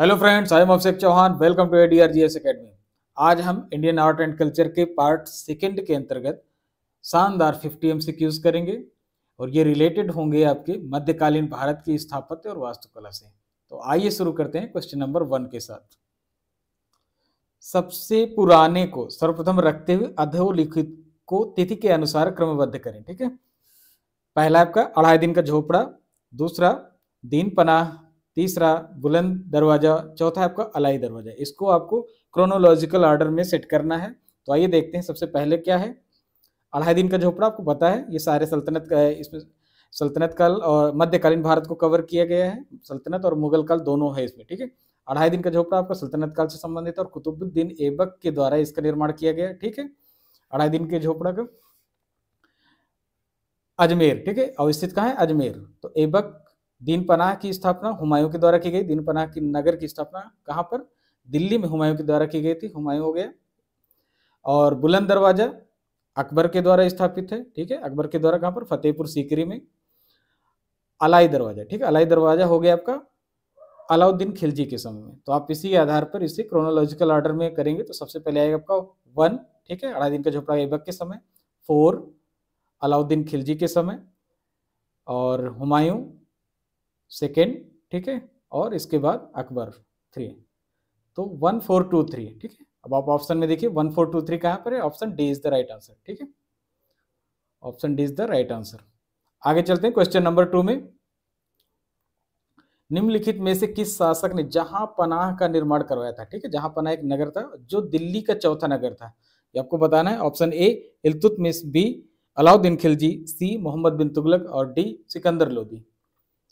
Hello friends, I am Abhishek Chauhan. Welcome to ADRGS academy. आज हम Indian art and culture के part second के अंतर्गत शानदार 50 MCQs करेंगे और ये रिलेटेड होंगे आपके मध्यकालीन भारत की स्थापत्य और वास्तुकला से। तो आइए शुरू करते हैं क्वेश्चन नंबर 1 के साथ। सबसे पुराने को सर्वप्रथम रखते हुए अधोलिखित को तिथि के अनुसार क्रमबद्ध करें। ठीक है, पहला आपका अढ़ाई दिन का झोपड़ा, दूसरा दीन पनाह, तीसरा बुलंद दरवाजा, चौथा आपका अलाई दरवाजा। इसको आपको क्रोनोलॉजिकल ऑर्डर में सेट करना है। तो आइए देखते हैं सबसे पहले क्या है। अढ़ाई दिन का झोपड़ा आपको पता है, ये सारे सल्तनत का है, इसमें सल्तनत काल और मध्यकालीन भारत को कवर किया गया है। सल्तनत और मुगल काल दोनों है इसमें। ठीक है, अढ़ाई दिन का झोपड़ा आपका सल्तनत काल से संबंधित है और कुतुबुद्दीन ऐबक के द्वारा इसका निर्माण किया गया है। ठीक है, अढ़ाई दिन के झोपड़ा का अजमेर, ठीक है, अवस्थित कहाँ है, अजमेर। तो ऐबक दीन पनाह की स्थापना हुमायूं के द्वारा की गई। दीन पनाह की नगर की स्थापना कहाँ पर, दिल्ली में हुमायूं के द्वारा की गई थी, हुमायूं हो गया। और बुलंद दरवाजा अकबर के द्वारा स्थापित है। ठीक है, अकबर के द्वारा कहाँ पर, फतेहपुर सीकरी में। अलाई दरवाजा, ठीक है, अलाई दरवाजा हो गया आपका अलाउद्दीन खिलजी के समय में। तो आप इसी आधार पर इसे क्रोनोलॉजिकल ऑर्डर में करेंगे। तो सबसे पहले आएगा आपका 1, ठीक है, अढ़ाई दिन का झोपड़ा ऐबक के समय, 4 अलाउद्दीन खिलजी के समय, और हुमायूं सेकेंड, ठीक है, और इसके बाद अकबर 3। तो 1 4 2 3, ठीक है। अब आप ऑप्शन में देखिए 1 4 2 3 कहाँ पर है, option D is the right answer. ठीक है, option D is the right answer. आगे चलते हैं क्वेश्चन नंबर 2 में। निम्नलिखित में से किस शासक ने जहां पनाह का निर्माण करवाया था। ठीक है, जहां पनाह एक नगर था जो दिल्ली का चौथा नगर था। ये आपको बताना है। Option A Iltutmish, B Alauddin Khilji, C Mohammad bin Tughlaq और डी सिकंदर लोदी।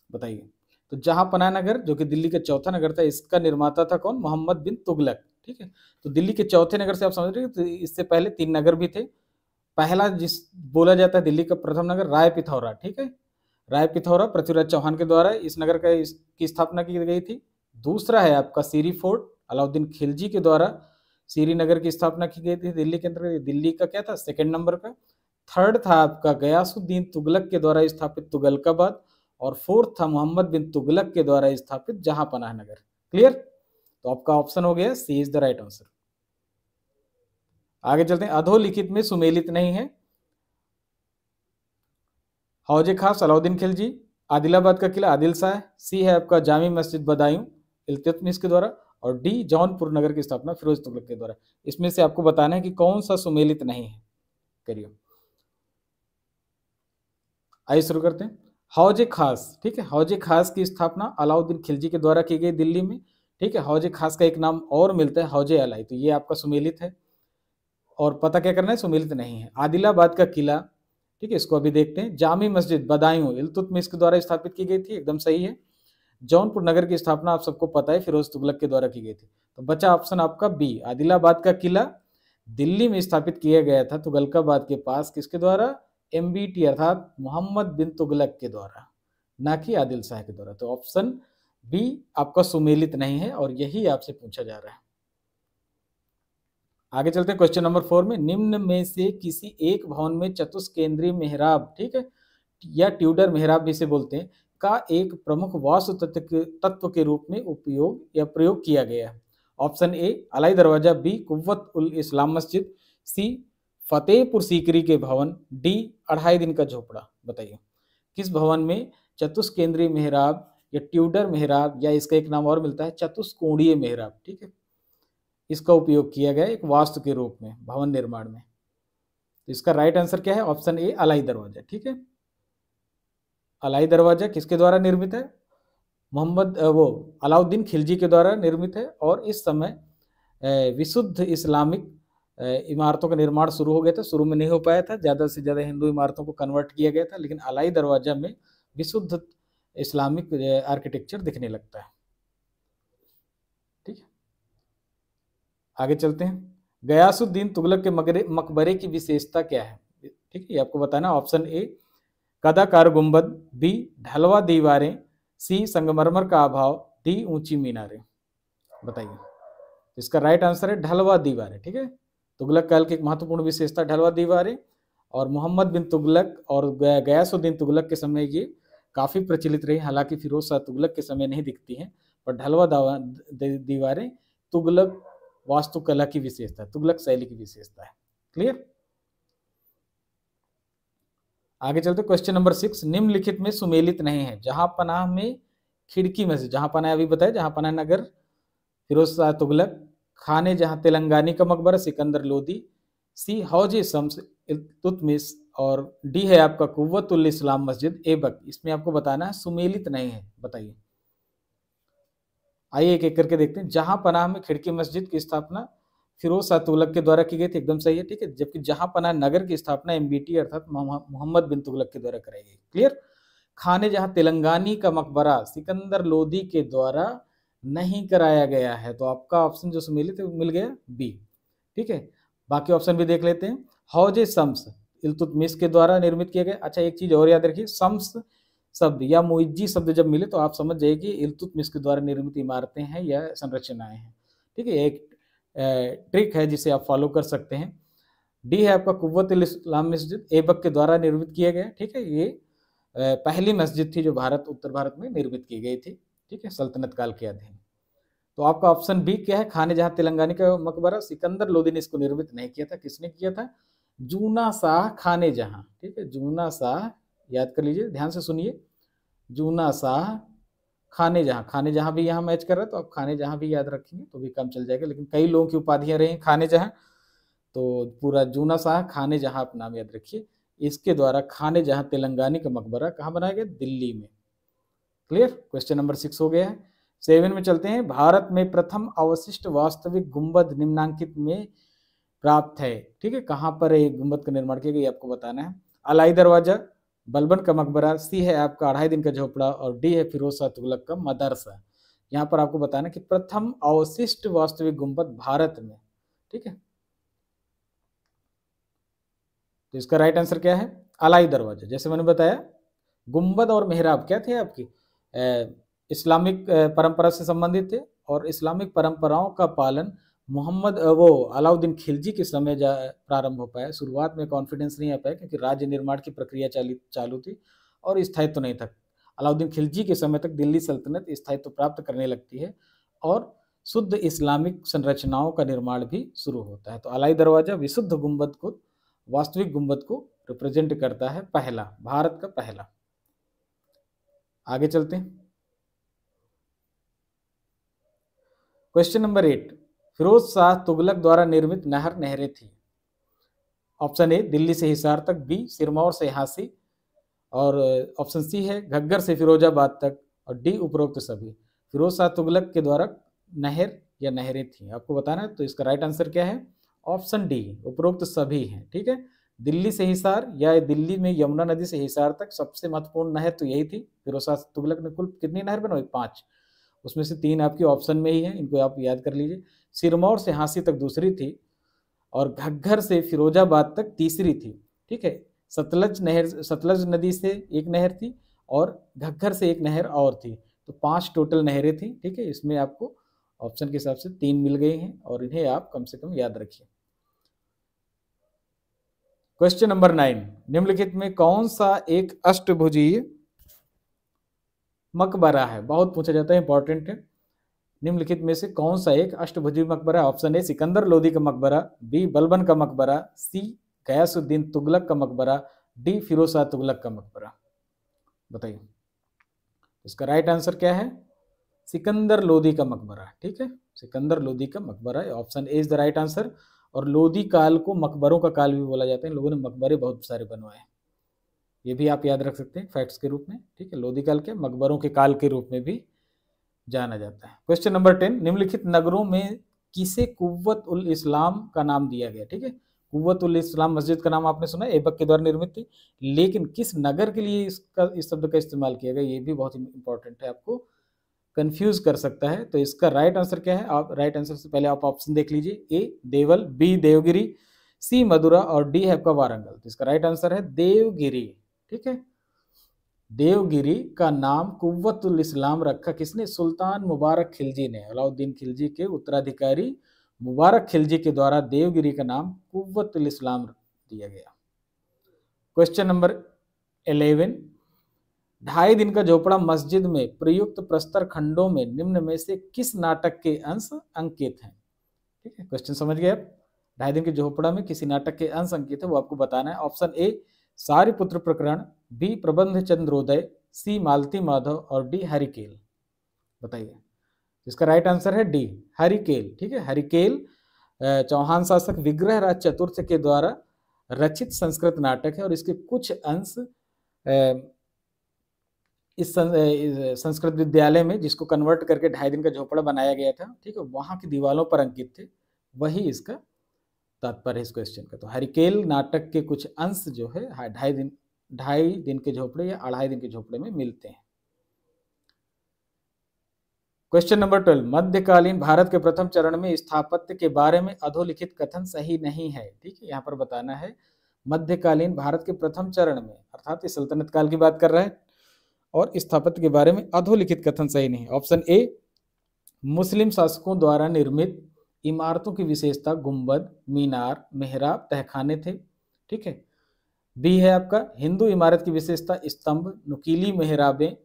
बताइए। तो जहां पनाह नगर जो कि दिल्ली का चौथा नगर था, इसका निर्माता था कौन, मोहम्मद बिन तुगलक। ठीक है, तो दिल्ली के चौथे नगर से आप समझ रहे हैं, तो इससे पहले 3 नगर भी थे। पहला जिस बोला जाता है दिल्ली का प्रथम नगर राय पिथौरा। ठीक है, राय पिथौरा पृथ्वीराज चौहान के द्वारा इस नगर का की स्थापना की गई थी। दूसरा है आपका सीरी फोर्ट, अलाउद्दीन खिलजी के द्वारा सीरी नगर की स्थापना की गई थी दिल्ली के अंतर्गत। दिल्ली का क्या था, सेकंड नंबर का। थर्ड था आपका गयासुद्दीन तुगलक के द्वारा स्थापित तुगलकाबाद, और फोर्थ था मोहम्मद बिन तुगलक के द्वारा स्थापित जहां पनाह नगर। क्लियर, तो आपका ऑप्शन हो गया सी इज द राइट आंसर। आगे चलते हैं। अधोलिखित में सुमेलित नहीं है। हौजे खास अलाउद्दीन खिलजी, आदिलाबाद का किला आदिल शाह, सी है आपका जामी मस्जिद बदायूं इल्तुतमिश के द्वारा, और डी जौनपुर नगर की स्थापना फिरोज तुगलक के द्वारा। इसमें से आपको बताना है कि कौन सा सुमेलित नहीं है। करिए, आइए शुरू करते हैं। हौजे खास, ठीक है, हौजे खास की स्थापना अलाउद्दीन खिलजी के द्वारा की गई दिल्ली में। ठीक है, हौजे खास का एक नाम और मिलता है हौजे अलाई, तो ये आपका सुमेलित है। और पता क्या करना है, सुमेलित नहीं है। आदिलाबाद का किला, ठीक है, इसको अभी देखते हैं। जामी मस्जिद बदायूं इल्तुतमिश के द्वारा स्थापित की गई थी, एकदम सही है। जौनपुर नगर की स्थापना आप सबको पता है फिरोज तुगलक के द्वारा की गई थी। तो बचा ऑप्शन आपका बी, आदिलाबाद का किला दिल्ली में स्थापित किया गया था तुगलकाबाद के पास, किसके द्वारा, MBT अर्थात मोहम्मद बिन तुगलक के द्वारा, ना कि आदिल शाह के द्वारा। तो ऑप्शन बी आपका सुमेलित नहीं है और यही आपसे पूछा जा रहा है। आगे चलते हैं क्वेश्चन नंबर 4 में। निम्न में से किसी एक भवन में चतुष्केंद्रीय मेहराब, ठीक है, या ट्यूडर मेहराब भी से बोलते हैं, का एक प्रमुख वास्तु तत्व के रूप में उपयोग या प्रयोग किया गया है। ऑप्शन ए अलाई दरवाजा, बी कुव्वत उल इस्लाम मस्जिद, सी फतेहपुर सीकरी के भवन, डी अढ़ाई दिन का झोपड़ा। बताइए किस भवन में चतुष्केंद्रीय मेहराब या ट्यूडर मेहराब, या इसका एक नाम और मिलता है चतुष्कोणीय मेहराब, ठीक है, इसका उपयोग किया गया एक वास्तु के रूप में भवन निर्माण में। तो इसका राइट आंसर क्या है, ऑप्शन ए अलाई दरवाजा। ठीक है, अलाई दरवाजा किसके द्वारा निर्मित है, वो अलाउद्दीन खिलजी के द्वारा निर्मित है। और इस समय विशुद्ध इस्लामिक इमारतों का निर्माण शुरू हो गया था। शुरू में नहीं हो पाया था, ज़्यादा से ज़्यादा हिंदू इमारतों को कन्वर्ट किया गया था, लेकिन अलाई दरवाजा में विशुद्ध इस्लामिक आर्किटेक्चर दिखने लगता है। ठीक है, आगे चलते हैं। गयासुद्दीन तुगलक के मकबरे की विशेषता क्या है। ठीक है, ये आपको बताना। ऑप्शन ए कदाकार गुंबद, बी ढलवा दीवारें, सी संगमरमर का अभाव, डी ऊंची मीनारें। बताइए, इसका राइट आंसर है ढलवा दीवारें। ठीक है, तुगलक काल की एक महत्वपूर्ण विशेषता ढलवा दीवारें, और मोहम्मद बिन तुगलक और गयासुद्दीन तुगलक के समय ये काफ़ी प्रचलित रही, हालांकि फिरोज शाह तुगलक के समय नहीं दिखती हैं, पर ढलवा दीवारें तुगलक वास्तुकला की विशेषता, तुगलक शैली की विशेषता है। क्लियर? आगे चलते क्वेश्चन नंबर 6, निम्नलिखित में सुमेलित नहीं है। जहां पनाह में खिड़की मस्जिद, जहां पनाह अभी बताया, जहां पनाह नगर फिरोज शाह तुगलक, खाने जहां तेलंगानी का मकबरा सिकंदर लोदी, सी हौज शम्स इल्तुतमिश, और डी है आपका कुव्वतुल इस्लाम मस्जिद ऐबक। इसमें आपको बताना है सुमेलित नहीं है, बताइए। आइए एक एक करके देखते हैं। जहां पनाह में खिड़की मस्जिद की स्थापना फिरोज शाह तुगलक के द्वारा की गई थी, एकदम सही है, ठीक है। जबकि जहां पनाह नगर की स्थापना एमबीटी अर्थात मोहम्मद बिन तुगलक के द्वारा कराई गई। क्लियर? खाने जहां तेलंगानी का मकबरा सिकंदर लोदी के द्वारा नहीं कराया गया है, तो आपका ऑप्शन जो सुमेलित है मिल गया बी, ठीक है। बाकी ऑप्शन भी देख लेते हैं। हौज शम्स इल्तुतमिश के द्वारा निर्मित किया गया। अच्छा, एक चीज और याद रखिए, शम्स शब्द या मुइज्जी शब्द जब मिले तो आप समझ जाइए कि इल्तुतमिश के द्वारा निर्मित इमारतें हैं या संरचनाएं हैं, ठीक है। एक ट्रिक है जिसे आप फॉलो कर सकते हैं। डी है आपका कुव्वतुल इस्लाम मस्जिद ऐबक के द्वारा निर्मित किया गया, ठीक है। ये पहली मस्जिद थी जो उत्तर भारत में निर्मित की गई थी, ठीक है, सल्तनत काल के अधीन। तो आपका ऑप्शन बी क्या है, खाने जहां तेलंगानी का मकबरा, सिकंदर लोदी ने इसको निर्मित नहीं किया था, किसने किया था? जूना शाह खाने जहां, ठीक है, जूना शाह, याद कर लीजिए, ध्यान से सुनिए, जूना शाह खाने जहां, खाने जहां भी यहाँ मैच कर रहा है तो आप खाने जहां भी याद रखेंगे तो भी काम चल जाएगा, लेकिन कई लोगों की उपाधियां रही खाने जहां, तो पूरा जूना शाह खाने जहां आप नाम याद रखिए। इसके द्वारा खाने जहां तेलंगानी का मकबरा कहाँ बनाया गया? दिल्ली में। क्लियर? क्वेश्चन नंबर 6 हो गया है। 7 में चलते हैं। भारत में प्रथम अवशिष्ट वास्तविक गुंबद निम्नांकित में प्राप्त है, ठीक है। कहां पर एक गुंबद का निर्माण किया गया, आपको बताना है। अलाई दरवाजा, बलबन का मकबरा, सी है आपका 2.5 दिन का झोपड़ा, और डी है फिरोज शाह तुगलक का मदरसा। यहाँ पर आपको बताना है कि प्रथम अवशिष्ट वास्तविक गुंबद भारत में, ठीक है। तो इसका राइट आंसर क्या है? अलाई दरवाजा। जैसे मैंने बताया, गुंबद और मेहराब क्या थे आपकी? इस्लामिक परंपरा से संबंधित थे, और इस्लामिक परंपराओं का पालन वो अलाउद्दीन खिलजी के समय प्रारंभ हो पाया। शुरुआत में कॉन्फिडेंस नहीं आ पाया क्योंकि राज्य निर्माण की प्रक्रिया चालू थी और स्थायित्व तो नहीं था। अलाउद्दीन खिलजी के समय तक दिल्ली सल्तनत स्थायित्व प्राप्त करने लगती है और शुद्ध इस्लामिक संरचनाओं का निर्माण भी शुरू होता है। तो अलाई दरवाजा विशुद्ध गुंबद को, वास्तविक गुंबद को रिप्रेजेंट करता है, पहला, भारत का पहला। आगे चलते हैं। क्वेश्चन नंबर 8, फिरोज शाह तुगलक द्वारा निर्मित नहरें थी। ऑप्शन ए दिल्ली से हिसार तक, बी सिरमौर से हांसी, और ऑप्शन सी है घग्गर से फिरोजाबाद तक, और डी उपरोक्त सभी। फिरोज शाह तुगलक के द्वारा नहर या नहरें थी, आपको बताना है। तो इसका राइट आंसर क्या है? ऑप्शन डी, उपरोक्त सभी है, ठीक है। दिल्ली से हिसार या दिल्ली में यमुना नदी से हिसार तक सबसे महत्वपूर्ण नहर तो यही थी। फिरोज शाह तुगलक ने कुल कितनी नहर बनवाई? 5, उसमें से 3 आपके ऑप्शन में ही है, इनको आप याद कर लीजिए। सिरमौर से हांसी तक दूसरी थी, और घग्गर से फिरोजाबाद तक तीसरी थी, ठीक है। सतलज नदी से एक नहर थी, और घग्गर से एक नहर और थी, तो 5 टोटल नहरें थी, ठीक है। इसमें आपको ऑप्शन के हिसाब से 3 मिल गए हैं, और इन्हें आप कम से कम याद रखिए। क्वेश्चन नंबर 9, निम्नलिखित में कौन सा एक अष्टभुजीय मकबरा है? बहुत पूछा जाता है, इंपॉर्टेंट है। निम्नलिखित में से कौन सा एक अष्टभुजी मकबरा? ऑप्शन ए सिकंदर लोदी का मकबरा, बी बलबन का मकबरा, सी गयासुद्दीन तुगलक का मकबरा, डी फिरोज शाह तुगलक का मकबरा। बताइए। इसका राइट आंसर क्या है? सिकंदर लोदी का मकबरा, ठीक है, सिकंदर लोदी का मकबरा, option A is the right answer. और लोदी काल को मकबरों का काल भी बोला जाता है, लोगों ने मकबरे बहुत सारे बनवाए, ये भी आप याद रख सकते हैं फैक्ट्स के रूप में, ठीक है। लोदी काल के मकबरों के काल के रूप में भी जाना जाता है। क्वेश्चन नंबर 10, निम्नलिखित नगरों में किसे कुव्वत उल इस्लाम का नाम दिया गया? ठीक है, कुव्वत उल इस्लाम मस्जिद का नाम आपने सुना, ऐबक के द्वारा निर्मित थी, लेकिन किस नगर के लिए इस शब्द का इस्तेमाल किया गया, ये भी बहुत इंपॉर्टेंट है, आपको कंफ्यूज कर सकता है। तो इसका राइट आंसर क्या है? आप राइट आंसर से पहले आप ऑप्शन देख लीजिए, ए देवल, बी देवगिरी, सी मदुरा, और डी है आपका वारंगल। तो इसका राइट आंसर है देवगिरी, ठीक है। देवगिरी का नाम कुव्वतुल इस्लाम रखा किसने? सुल्तान मुबारक खिलजी ने, अलाउद्दीन खिलजी के उत्तराधिकारी मुबारक खिलजी के द्वारा देवगिरी का नाम कुव्वतुल इस्लाम दिया गया। क्वेश्चन नंबर 11, ढाई दिन का झोपड़ा मस्जिद में प्रयुक्त प्रस्तर खंडों में निम्न में से किस नाटक के अंश अंकित हैं? ठीक है, क्वेश्चन समझ गए आप। ढाई दिन के झोपड़ा में किसी नाटक के अंश अंकित है, वो आपको बताना है। ऑप्शन ए सारिपुत्र प्रकरण, बी प्रबंध चंद्रोदय, सी मालती माधव और डी हरिकेल। बताइए। इसका राइट आंसर है डी हरिकेल। ठीक है, हरिकेल चौहान शासक विग्रह राज चतुर्थ के द्वारा रचित संस्कृत नाटक है और इसके कुछ अंश इस संस्कृत विद्यालय में, जिसको कन्वर्ट करके ढाई दिन का झोपड़ा बनाया गया था, ठीक है, वहां की दीवारों पर अंकित थे। वही इसका तात्पर्य इस क्वेश्चन का। तो हरिकेल नाटक के कुछ अंश जो है ढाई दिन के झोपड़े या अढ़ाई दिन के झोपड़े में मिलते हैं। क्वेश्चन नंबर 12, मध्यकालीन भारत के प्रथम चरण में स्थापत्य के बारे में अधोलिखित कथन सही नहीं है। ठीक है, यहाँ पर बताना है मध्यकालीन भारत के प्रथम चरण में, अर्थात इस सल्तनत काल की बात कर रहा है, और स्थापत्य के बारे में अधोलिखित कथन सही नहीं है। ऑप्शन ए मुस्लिम शासकों द्वारा निर्मित इमारतों की विशेषता गुंबद, मीनार, मेहराब, तहखाने थे। ठीक है। बी है आपका हिंदू इमारत की विशेषता स्तंभ, नुकीली मेहराबें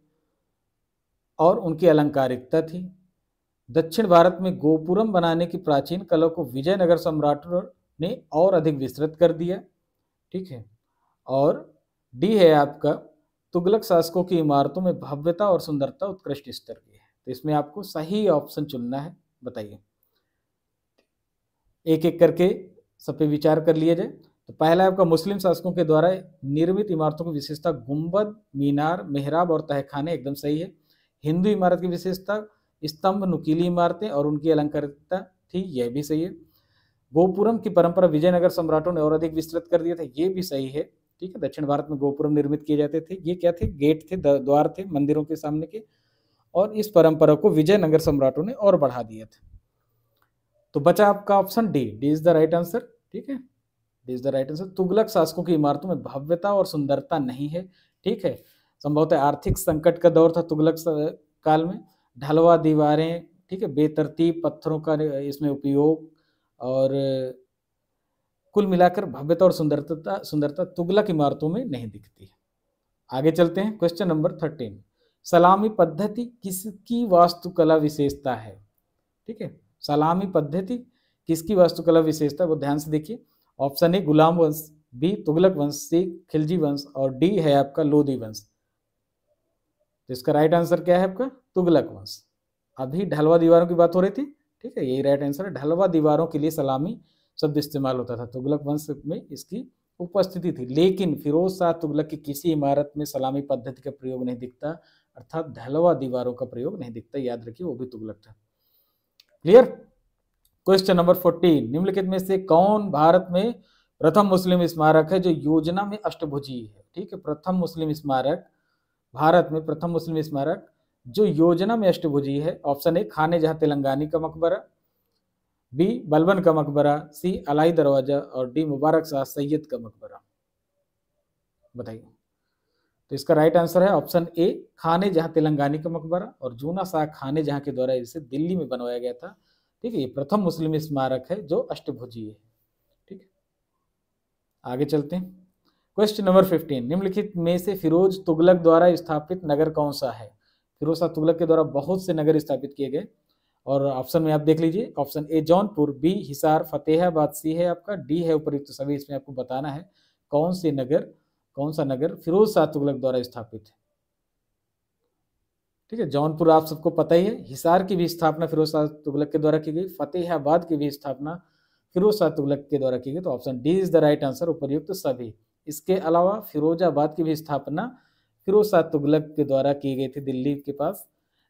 और उनकी अलंकारिकता थी। दक्षिण भारत में गोपुरम बनाने की प्राचीन कला को विजयनगर सम्राटों ने और अधिक विस्तृत कर दिया। ठीक है। और डी है आपका तुगलक शासकों की इमारतों में भव्यता और सुंदरता उत्कृष्ट स्तर की है। तो इसमें आपको सही ऑप्शन चुनना है। बताइए, एक एक करके सब पे विचार कर लिया जाए। तो पहला आपका मुस्लिम शासकों के द्वारा निर्मित इमारतों की विशेषता गुंबद, मीनार, मेहराब और तहखाने, एकदम सही है। हिंदू इमारत की विशेषता स्तंभ, नुकीली इमारतें और उनकी अलंकारिकता थी, यह भी सही है। गोपुरम की परंपरा विजयनगर सम्राटों ने और अधिक विस्तृत कर दिया था, ये भी सही है। ठीक है, दक्षिण भारत में गोपुरम निर्मित किए जाते थे। ये क्या थे? गेट थे, द्वार थे मंदिरों के सामने के, और इस परंपरा को विजयनगर सम्राटों ने और बढ़ा दिया था। तो बचा आपका option D, D is the right answer. ठीक है, D is the right answer. Tughlaq शासकों की इमारतों में भव्यता और सुंदरता नहीं है। ठीक है, संभवतः आर्थिक संकट का दौर था तुगलक काल में। ढलवा दीवारें, ठीक है, बेतरतीब पत्थरों का इसमें उपयोग, और कुल मिलाकर भव्यता और सुंदरता तुगलक इमारतों में नहीं दिखती है। आगे चलते हैं। क्वेश्चन नंबर 13, सलामी पद्धति किसकी वास्तुकला विशेषता है? ठीक है, सलामी पद्धति किसकी वास्तुकला विशेषता, वो ध्यान से देखिए। ऑप्शन ए गुलाम वंश, बी तुगलक वंश, सी खिलजी वंश और डी है आपका लोदी वंश। तो इसका राइट आंसर क्या है आपका? तुगलक वंश। अभी ढलवा दीवारों की बात हो रही थी। ठीक है, यही राइट आंसर है। ढलवा दीवारों के लिए सलामी शब्द इस्तेमाल होता था। तुगलक वंश में इसकी उपस्थिति थी, लेकिन फिरोज शाह तुगलक की किसी इमारत में सलामी पद्धति का प्रयोग नहीं दिखता, अर्थात ढलवा दीवारों का प्रयोग नहीं दिखता। याद रखिए, वो भी तुगलक था। क्लियर? क्वेश्चन नंबर 14, निम्नलिखित में से कौन भारत में प्रथम मुस्लिम स्मारक है जो योजना में अष्टभुजी है? ठीक है, प्रथम मुस्लिम स्मारक, भारत में प्रथम मुस्लिम स्मारक जो योजना में अष्टभुजी है। ऑप्शन ए खाने जहां तेलंगानी का मकबरा, बी बलबन का मकबरा, सी अलाई दरवाजा और डी मुबारक शाह सैयद का मकबरा। बताइए। तो इसका राइट आंसर है ऑप्शन ए खाने जहां तेलंगानी का मकबरा, और जूना शाह खाने जहां के द्वारा इसे दिल्ली में बनवाया गया था। ठीक है, ये प्रथम मुस्लिम स्मारक है जो अष्टभुजी है। ठीक है, आगे चलते हैं। क्वेश्चन नंबर 15, निम्नलिखित में से फिरोज तुगलक द्वारा स्थापित नगर कौन सा है? फिरोज शाह तुगलक के द्वारा बहुत से नगर स्थापित किए गए, और ऑप्शन में आप देख लीजिए। Option A Jaunpur, B Hisar, Fatehabad, C है आपका, डी है उपयुक्त सभी। इसमें आपको बताना है कौन सा नगर फिरोज शाह तुगलक द्वारा स्थापित है। ठीक है, जौनपुर आप सबको पता ही है। हिसार की भी स्थापना फिरोज शाह तुगलक के द्वारा की गई, फतेहाबाद की भी स्थापना फिरोज शाह तुगलक के द्वारा की गई। तो option D is the right answer, उपयुक्त सभी। इसके अलावा फिरोजाबाद की भी स्थापना फिरोज शाह तुगलक के द्वारा की गई थी, दिल्ली के पास,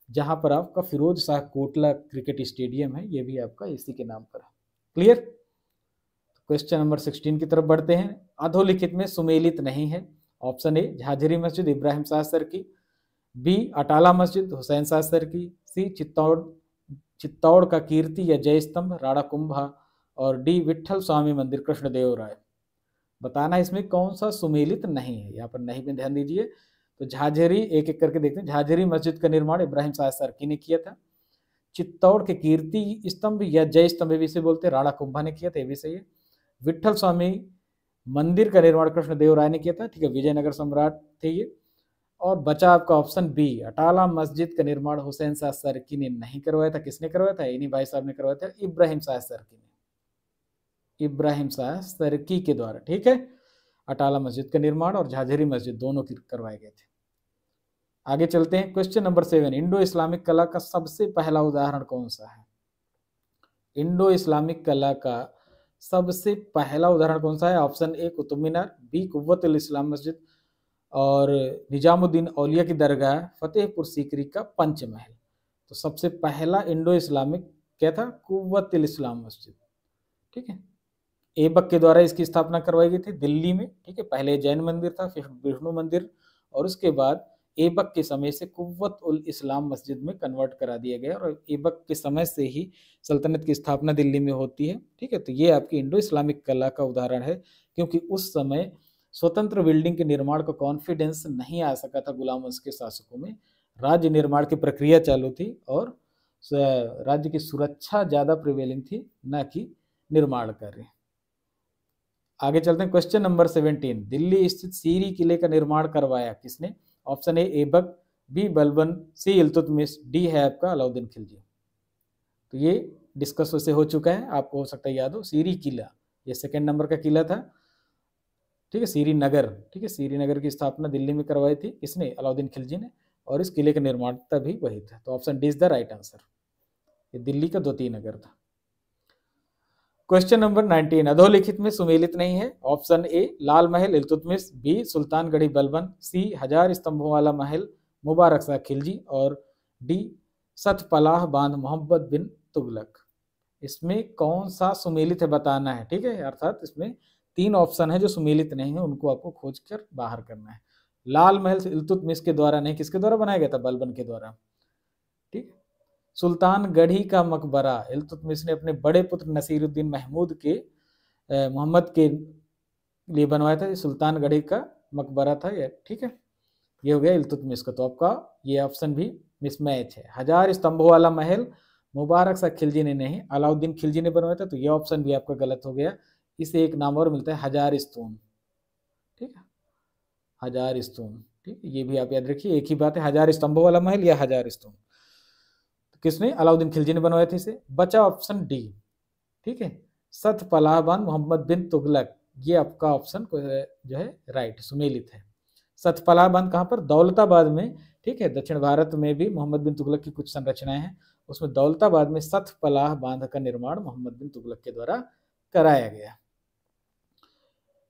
जहां पर आपका फिरोज शाह कोटला क्रिकेट स्टेडियम है, ये भी आपका इसी के नाम पर है। क्लियर? क्वेश्चन नंबर 16 की तरफ बढ़ते हैं। अधोलिखित में सुमेलित नहीं है। ऑप्शन ए झाझरी मस्जिद इब्राहिम शाह सर की, बी अटाला मस्जिद हुसैन शाह सर की, सी चित्तौड़ का कीर्ति या जय स्तंभ राणा कुंभा और डी विठल स्वामी मंदिर कृष्णदेव राय। बताना इसमें कौन सा सुमेलित नहीं है। यहाँ पर नहीं में ध्यान दीजिए। तो झाझरी, एक एक करके देखते हैं। झाझरी मस्जिद का निर्माण इब्राहिम शाह सरकी ने किया था। चित्तौड़ के कीर्ति स्तंभ या जय स्तंभ भी से बोलते राणा कुंभा ने किया था, ये भी सही है। विठल स्वामी मंदिर का निर्माण कृष्णदेव राय ने किया था। ठीक है, विजयनगर सम्राट थे ये। और बचा आपका ऑप्शन बी, अटाला मस्जिद का निर्माण हुसैन शाह सरकी ने नहीं करवाया था। किसने करवाया था? इन्हीं भाई साहब ने करवाया था, इब्राहिम शाह सरकी ने, इब्राहिम शाह सरकी के द्वारा। ठीक है, अटाला मस्जिद का निर्माण और झाझरी मस्जिद दोनों की करवाए गए थे। आगे चलते हैं, क्वेश्चन नंबर 7, इंडो इस्लामिक कला का सबसे पहला उदाहरण कौन सा है? इंडो इस्लामिक कला का सबसे पहला उदाहरण कौन सा है? Option A Qutub Minar, B Quwwatul Islam Masjid, और निजामुद्दीन औलिया की दरगाह, फतेहपुर सीकरी का पंचमहल। तो सबसे पहला इंडो इस्लामिक क्या था? कुव्वतुल इस्लाम मस्जिद। ठीक है, ऐबक के द्वारा इसकी स्थापना करवाई गई थी दिल्ली में। ठीक है, पहले जैन मंदिर था, फिर विष्णु मंदिर, और उसके बाद ऐबक के समय से कुव्वत उल इस्लाम मस्जिद में कन्वर्ट करा दिया गया, और ऐबक के समय से ही सल्तनत की स्थापना दिल्ली में होती है। ठीक है, तो ये आपकी इंडो इस्लामिक कला का उदाहरण है, क्योंकि उस समय स्वतंत्र बिल्डिंग के निर्माण का कॉन्फिडेंस नहीं आ सका था गुलाम वंश के शासकों में। राज्य निर्माण की प्रक्रिया चालू थी और राज्य की सुरक्षा ज्यादा प्रिवेलिंग थी, न कि निर्माण कार्य। आगे चलते हैं, क्वेश्चन नंबर 17, दिल्ली स्थित सीरी किले का निर्माण करवाया किसने? Option A Aibak, B Balban, C Iltutmish, D है आपका अलाउद्दीन खिलजी। तो ये डिस्कस वैसे हो चुका है, आपको हो सकता है याद हो, सीरी किला ये सेकंड नंबर का किला था। ठीक है, सीरी नगर, ठीक है, सीरी नगर की स्थापना दिल्ली में करवाई थी किसने? अलाउद्दीन खिलजी ने, और इस किले का निर्माता भी वही था। तो option D is the right answer, ये दिल्ली का द्वितीय नगर था। क्वेश्चन नंबर 19, अधोलिखित में सुमेलित नहीं है। ऑप्शन ए लाल महल इल्तुतमिश, बी सुल्तानगढ़ी बलबन, सी हजार स्तंभों वाला महल मुबारक शाह खिलजी, और डी सतपलाह बांध मोहम्मद बिन तुगलक। इसमें कौन सा सुमेलित है बताना है। ठीक है, अर्थात इसमें 3 ऑप्शन है जो सुमेलित नहीं है, उनको आपको खोज कर बाहर करना है। लाल महल इल्तुतमिश के द्वारा नहीं, किसके द्वारा बनाया गया था? बलबन के द्वारा। ठीक, सुल्तानगढ़ी का मकबरा इल्तुतमिश ने अपने बड़े पुत्र नसीरुद्दीन महमूद के मोहम्मद के लिए बनवाया था। सुल्तानगढ़ी का मकबरा था ये। ठीक है, ये हो गया इल्तुतमिश का। तो आपका ये ऑप्शन भी मिसमैच है। हजार स्तंभों वाला महल मुबारक शाह खिलजी ने नहीं, अलाउद्दीन खिलजी ने बनवाया था। तो ये ऑप्शन भी आपका गलत हो गया। इसे एक नाम और मिलता है, हजार स्तून। ठीक है, हजार स्तून। ठीक है, ये भी आप याद रखिए, एक ही बात है, हजार स्तंभों वाला महल या हजार स्तून। किसने? अलाउद्दीन खिलजी ने बनवाया था इसे। बचा ऑप्शन डी, ठीक है, सतपलाह बांध मोहम्मद बिन तुगलक। ये आपका ऑप्शन जो है राइट, सुमेलित है। सतपलाह बांध कहाँ पर? दौलताबाद में। ठीक है, दक्षिण भारत में भी मोहम्मद बिन तुगलक की कुछ संरचनाएं हैं, उसमें दौलताबाद में सतपलाह बांध का निर्माण मोहम्मद बिन तुगलक के द्वारा कराया गया।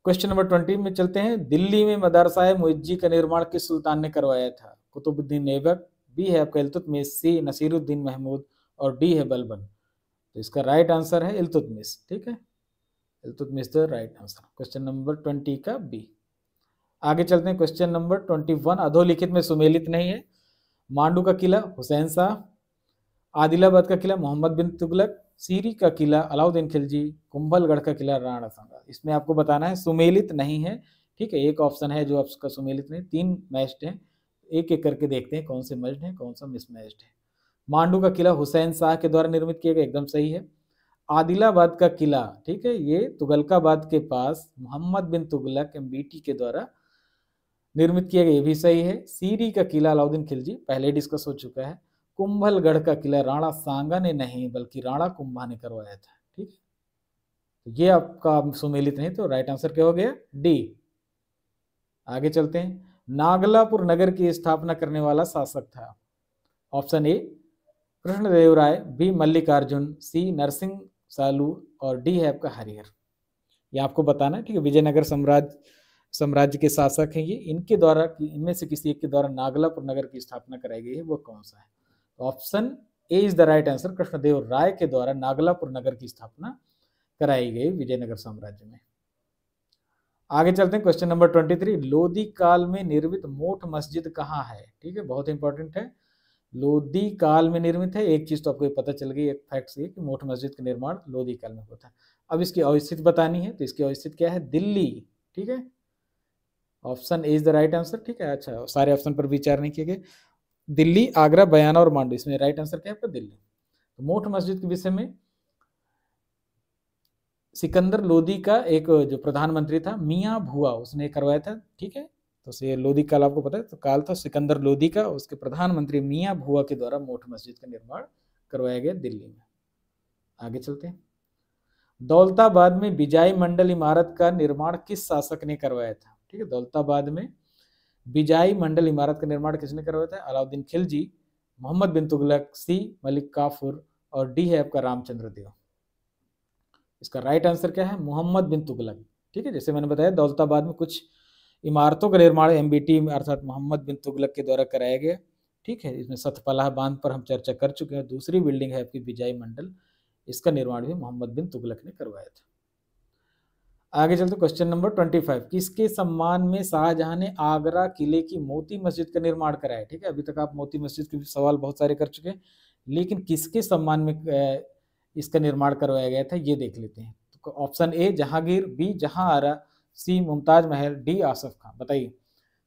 क्वेश्चन नंबर 20 में चलते हैं, दिल्ली में मदरसा मुइज्जी का निर्माण किस सुल्तान ने करवाया था? कुतुबुद्दीन ऐबक, बी है आपका इल्तुतमिश, सी नसीरुद्दीन महमूद, और डी है बलबन। तो इसका राइट आंसर है इल्तुतमिश। ठीक है, Iltutmish the right answer, question number 20 का बी। आगे चलते हैं, क्वेश्चन नंबर 21, अधोलिखित में सुमेलित नहीं है। मांडू का किला हुसैन शाह, आदिलाबाद का किला मोहम्मद बिन तुगलक, सीरी का किला अलाउद्दीन खिलजी, कुंभलगढ़ का किला राणा सांगा। इसमें आपको बताना है सुमेलित नहीं है। ठीक है, एक ऑप्शन है जो आपका सुमेलित नहीं, 3 मैच्ड हैं, एक एक करके देखते हैं कौन से मैच्ड हैं कौन सा मिसमैच्ड है। मांडू का किला हुसैन शाह के द्वारा निर्मित किया गया, एकदम सही है। आदिलाबाद का किला, ठीक है, ये तुगलकाबाद के पास मोहम्मद बिन तुगलक बेटी के द्वारा निर्मित किया गया, ये भी सही है। सीरी का किला अलाउद्दीन खिलजी, पहले डिस्कस हो चुका है। कुंभलगढ़ का किला राणा सांगा ने नहीं बल्कि राणा कुंभा ने करवाया था। ठीक है, तो ये आपका सुमेलित नहीं, तो राइट आंसर क्या हो गया? डी। आगे चलते हैं, नागलापुर नगर की स्थापना करने वाला शासक था। Option A Krishnadevaraya, B Mallikarjuna, C Narasimha Saluva, और डी है आपका हरिहर। ये आपको बताना है। ठीक है, विजयनगर साम्राज्य के शासक हैं ये, इनके द्वारा, इनमें से किसी एक के द्वारा नागलापुर नगर की स्थापना कराई गई है, वो कौन सा है? Option A is the right answer, Krishnadeva Raya के द्वारा नागलापुर नगर की स्थापना कराई गई विजयनगर साम्राज्य में। आगे चलते हैं, क्वेश्चन नंबर 23, लोदी काल में निर्मित मोठ मस्जिद कहाँ है? ठीक है, बहुत इंपॉर्टेंट है, लोदी काल में निर्मित है। एक चीज तो आपको पता चल गई, एक फैक्ट ये कि मोठ मस्जिद का निर्माण लोदी काल में होता है। अब इसकी अवस्थिति बतानी है, तो इसकी अवस्थिति क्या है? दिल्ली। ठीक है, option A is the right answer. ठीक है, अच्छा, सारे ऑप्शन पर विचार नहीं किए गए। दिल्ली, आगरा, बयाना और मांडू, इसमें राइट आंसर क्या है आपका? दिल्ली। तो मोठ मस्जिद के विषय में सिकंदर लोदी का एक जो प्रधानमंत्री था मियाँ भुआ, उसने करवाया था। ठीक है, तो ये लोधी काल आपको पता है, तो काल था सिकंदर लोधी का, उसके प्रधानमंत्री मियां भुआ के द्वारा मोठ मस्जिद का निर्माण करवाया गया दिल्ली में। आगे चलते हैं। दौलताबाद में विजय मंडल इमारत का निर्माण किस शासक ने करवाया था? ठीक है, दौलताबाद में विजय मंडल इमारत का निर्माण किसने करवाया था? अलाउद्दीन खिलजी, मोहम्मद बिन तुगलक, सी मलिक काफूर, और डी है आपका रामचंद्र देव। इसका राइट आंसर क्या है? मोहम्मद बिन तुगलक। ठीक है, जैसे मैंने बताया दौलताबाद में कुछ इमारतों का निर्माण एमबीटी अर्थात मोहम्मद बिन तुगलक के द्वारा कराया गया। ठीक है, इसमें सतपलाह बांध पर हम चर्चा कर चुके हैं। दूसरी बिल्डिंग है आपकी विजय मंडल, इसका निर्माण भी मोहम्मद बिन तुगलक ने करवाया था। आगे चलते क्वेश्चन नंबर 25। किसके सम्मान में शाहजहां ने आगरा किले की मोती मस्जिद का निर्माण कराया? ठीक है, अभी तक आप मोती मस्जिद के सवाल बहुत सारे कर चुके हैं, लेकिन किसके सम्मान में इसका निर्माण करवाया गया था ये देख लेते हैं। तो option A Jahangir, B Jahanara, C Mumtaz Mahal, D Asaf खां। बताइए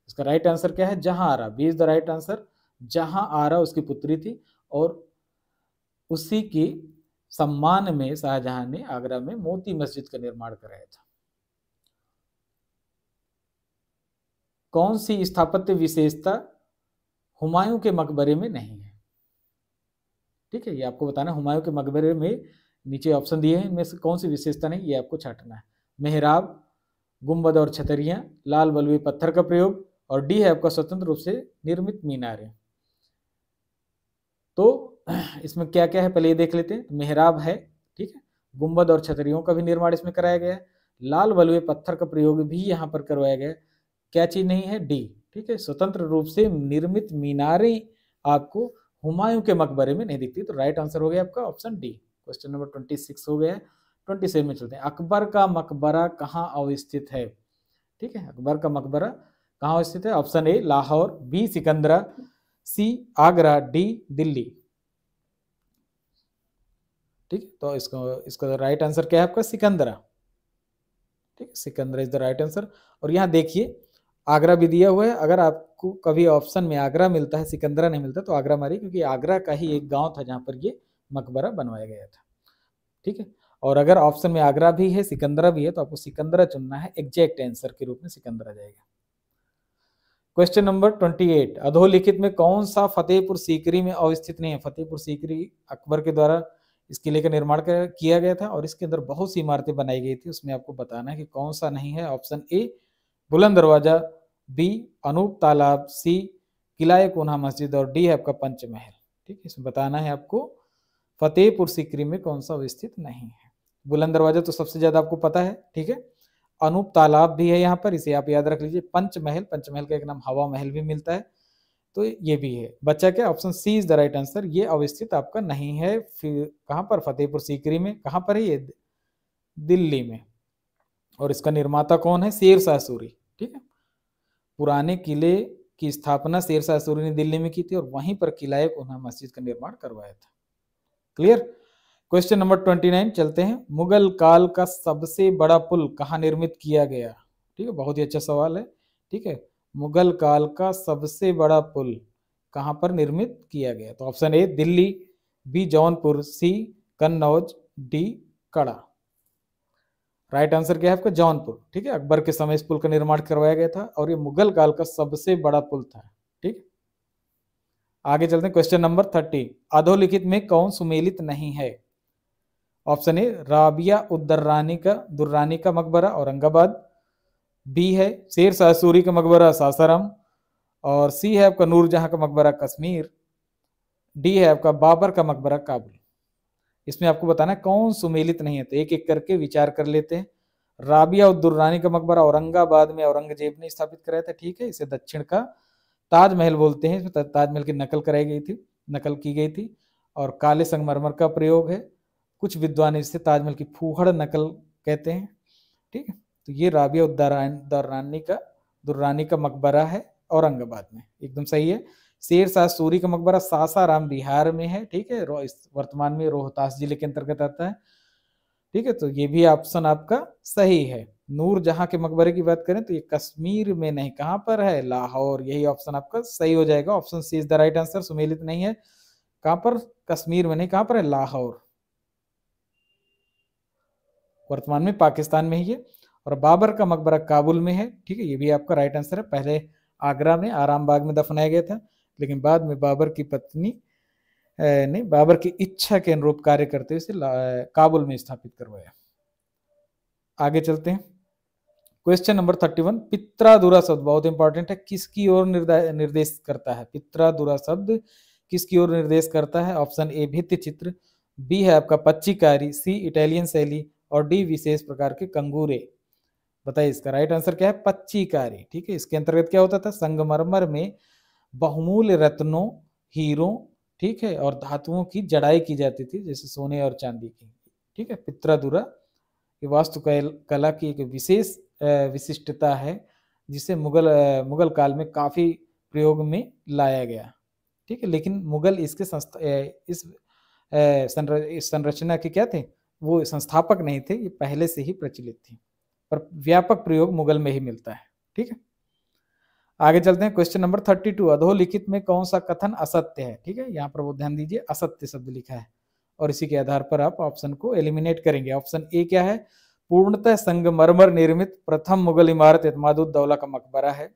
इसका राइट आंसर क्या है? Jahanara, B is the right answer. Jahanara उसकी पुत्री थी और उसी के सम्मान में शाहजहां ने आगरा में मोती मस्जिद का निर्माण कराया था। कौन सी स्थापत्य विशेषता हुमायूं के मकबरे में नहीं है? ठीक है, ये आपको बताना। हुमायूं के मकबरे में नीचे ऑप्शन दिए हैं, इनमें से कौन सी विशेषता नहीं, ये आपको छांटना है। मेहराब, गुंबद और छतरियां, लाल बलुई पत्थर का प्रयोग, और डी है आपका स्वतंत्र रूप से निर्मित मीनारें। तो इसमें क्या क्या है पहले ये देख लेते हैं। मेहराब है, ठीक है, गुंबद और छतरियों का भी निर्माण इसमें कराया गया है, लाल बलुए पत्थर का प्रयोग भी यहाँ पर करवाया गया है। क्या चीज नहीं है? डी। ठीक है, स्वतंत्र रूप से निर्मित मीनारें आपको हुमायूं के मकबरे में नहीं दिखती। तो राइट आंसर हो गया आपका ऑप्शन डी। क्वेश्चन नंबर 26 हो गया है। 27 में चलते हैं। अकबर का मकबरा कहाँ अवस्थित है? ठीक है, अकबर का मकबरा कहाँ अवस्थित है? Option A Lahore, B Sikandra, C Agra, D Delhi. ठीक है, तो इसका राइट आंसर क्या है आपका? सिकंदरा। ठीक है, Sikandra is the right answer. और यहाँ देखिए आगरा भी दिया हुआ है। अगर आपको कभी ऑप्शन में आगरा मिलता है, सिकंदरा नहीं मिलता, तो आगरा मारिए, क्योंकि आगरा का ही एक गांव था जहां पर ये मकबरा बनवाया गया था। ठीक है, और अगर ऑप्शन में आगरा भी है, सिकंदरा भी है, तो आपको सिकंदरा चुनना है। एग्जैक्ट आंसर के रूप में सिकंदरा जाएगा। Question number 28। अधोलिखित में कौन सा फतेहपुर सीकरी में अवस्थित नहीं है? फतेहपुर सीकरी अकबर के द्वारा इस किले का निर्माण किया गया था और इसके अंदर बहुत सी इमारतें बनाई गई थी। उसमें आपको बताना है कि कौन सा नहीं है। ऑप्शन ए बुलंद दरवाजा, बी अनूप तालाब, सी किला कोन्हा मस्जिद, और डी है आपका पंचमहल। ठीक है, इसमें बताना है आपको फतेहपुर सीकरी में कौन सा अवस्थित नहीं है। बुलंद दरवाजा तो सबसे ज्यादा आपको पता है। ठीक है, अनूप तालाब भी है यहाँ पर, इसे आप याद रख लीजिए। पंचमहल, पंचमहल का एक नाम हवा महल भी मिलता है, तो ये भी है। बच्चा क्या? Option C is the right answer. ये अवस्थित आपका नहीं है। फिर कहां पर? फतेहपुर सीकरी में। कहां पर है ये? दिल्ली में। और इसका निर्माता कौन है? शेरशाह सूरी। ठीक है, पुराने किले की स्थापना शेरशाह सूरी ने दिल्ली में की थी और वहीं पर किला कोन्हा मस्जिद का निर्माण करवाया था। क्लियर? क्वेश्चन नंबर 29 चलते हैं। मुगल काल का सबसे बड़ा पुल कहाँ निर्मित किया गया? ठीक है, बहुत ही अच्छा सवाल है। ठीक है, मुगल काल का सबसे बड़ा पुल कहाँ पर निर्मित किया गया? तो option A Delhi, B Jaunpur, C Kannauj, D Kara. Right answer क्या है आपका? जौनपुर। ठीक है, अकबर के समय इस पुल का निर्माण करवाया गया था और ये मुगल काल का सबसे बड़ा पुल था। ठीक, आगे चलते हैं। Question number 30। अधोलिखित में कौन सुमेलित नहीं है? ऑप्शन ए राबिया दुर्रानी का मकबरा औरंगाबाद, बी है शेरशाह सूरी का मकबरा सासाराम, और सी है आपका नूरजहां का मकबरा कश्मीर, डी है आपका बाबर का मकबरा काबुल। इसमें आपको बताना है कौन सुमेलित नहीं है, तो एक एक करके विचार कर लेते हैं। राबिया दुर्रानी का मकबरा औरंगाबाद में औरंगजेब ने स्थापित कराया था। ठीक है, इसे दक्षिण का ताजमहल बोलते हैं। इसमें ताजमहल की नकल की गई थी और काले संगमरमर का प्रयोग है। कुछ विद्वान इसे ताजमहल की फूहड़ नकल कहते हैं। ठीक है, तो ये राबिया दुर्रानी का मकबरा है औरंगाबाद में, एकदम सही है। शेरशाह सूरी का मकबरा सासाराम बिहार में है। ठीक है, वर्तमान में रोहतास जिले के अंतर्गत आता है। ठीक है, तो ये भी ऑप्शन आपका सही है। नूरजहां के मकबरे की बात करें तो ये कश्मीर में नहीं, कहां पर है? लाहौर। यही ऑप्शन आपका सही हो जाएगा। Option C is the right answer. सुमेलित नहीं है कहां पर? कश्मीर में नहीं, कहां पर है? लाहौर, वर्तमान में पाकिस्तान में ही है। और बाबर का मकबरा काबुल में है, ठीक है, ये भी आपका राइट आंसर है। पहले आगरा में आराम बाग में दफनाया गया था, लेकिन बाद में बाबर की पत्नी ने बाबर की इच्छा के अनुरूप कार्य करते हुए इसे काबुल में स्थापित करवाया। आगे चलते हैं, क्वेश्चन नंबर 31, पित्रादुरा शब्द बहुत इंपॉर्टेंट है, किसकी ओर निर्देश करता है? पित्रादुरा शब्द किसकी ओर निर्देश करता है? ऑप्शन ए भित्ति चित्र, बी है आपका पच्चीकारी, सी इटालियन शैली, और डी विशेष प्रकार के कंगूरे। बताइए इसका राइट आंसर क्या है? पच्चीकारी, ठीक है। इसके अंतर्गत क्या होता था? संगमरमर में बहुमूल्य रत्नों, हीरों, ठीक है, और धातुओं की जड़ाई की जाती थी, जैसे सोने और चांदी की, ठीक है। पित्रादुरा ये वास्तु कला की एक विशेष विशिष्टता है, जिसे मुगल काल में काफी प्रयोग में लाया गया, ठीक है। लेकिन मुगल इसके इस संरचना के क्या थे? वो संस्थापक नहीं थे, ये पहले से ही प्रचलित थी, पर व्यापक प्रयोग मुगल में ही मिलता है, ठीक है। आगे चलते हैं, क्वेश्चन नंबर 32, अधोलिखित में कौन सा कथन असत्य है? ठीक है, यहाँ पर वो ध्यान दीजिए, असत्य शब्द लिखा है, और इसी के आधार पर आप ऑप्शन को एलिमिनेट करेंगे। ऑप्शन ए क्या है? पूर्णतः संगमरमर निर्मित प्रथम मुगल इमारत एतमादुद्दौला का मकबरा है,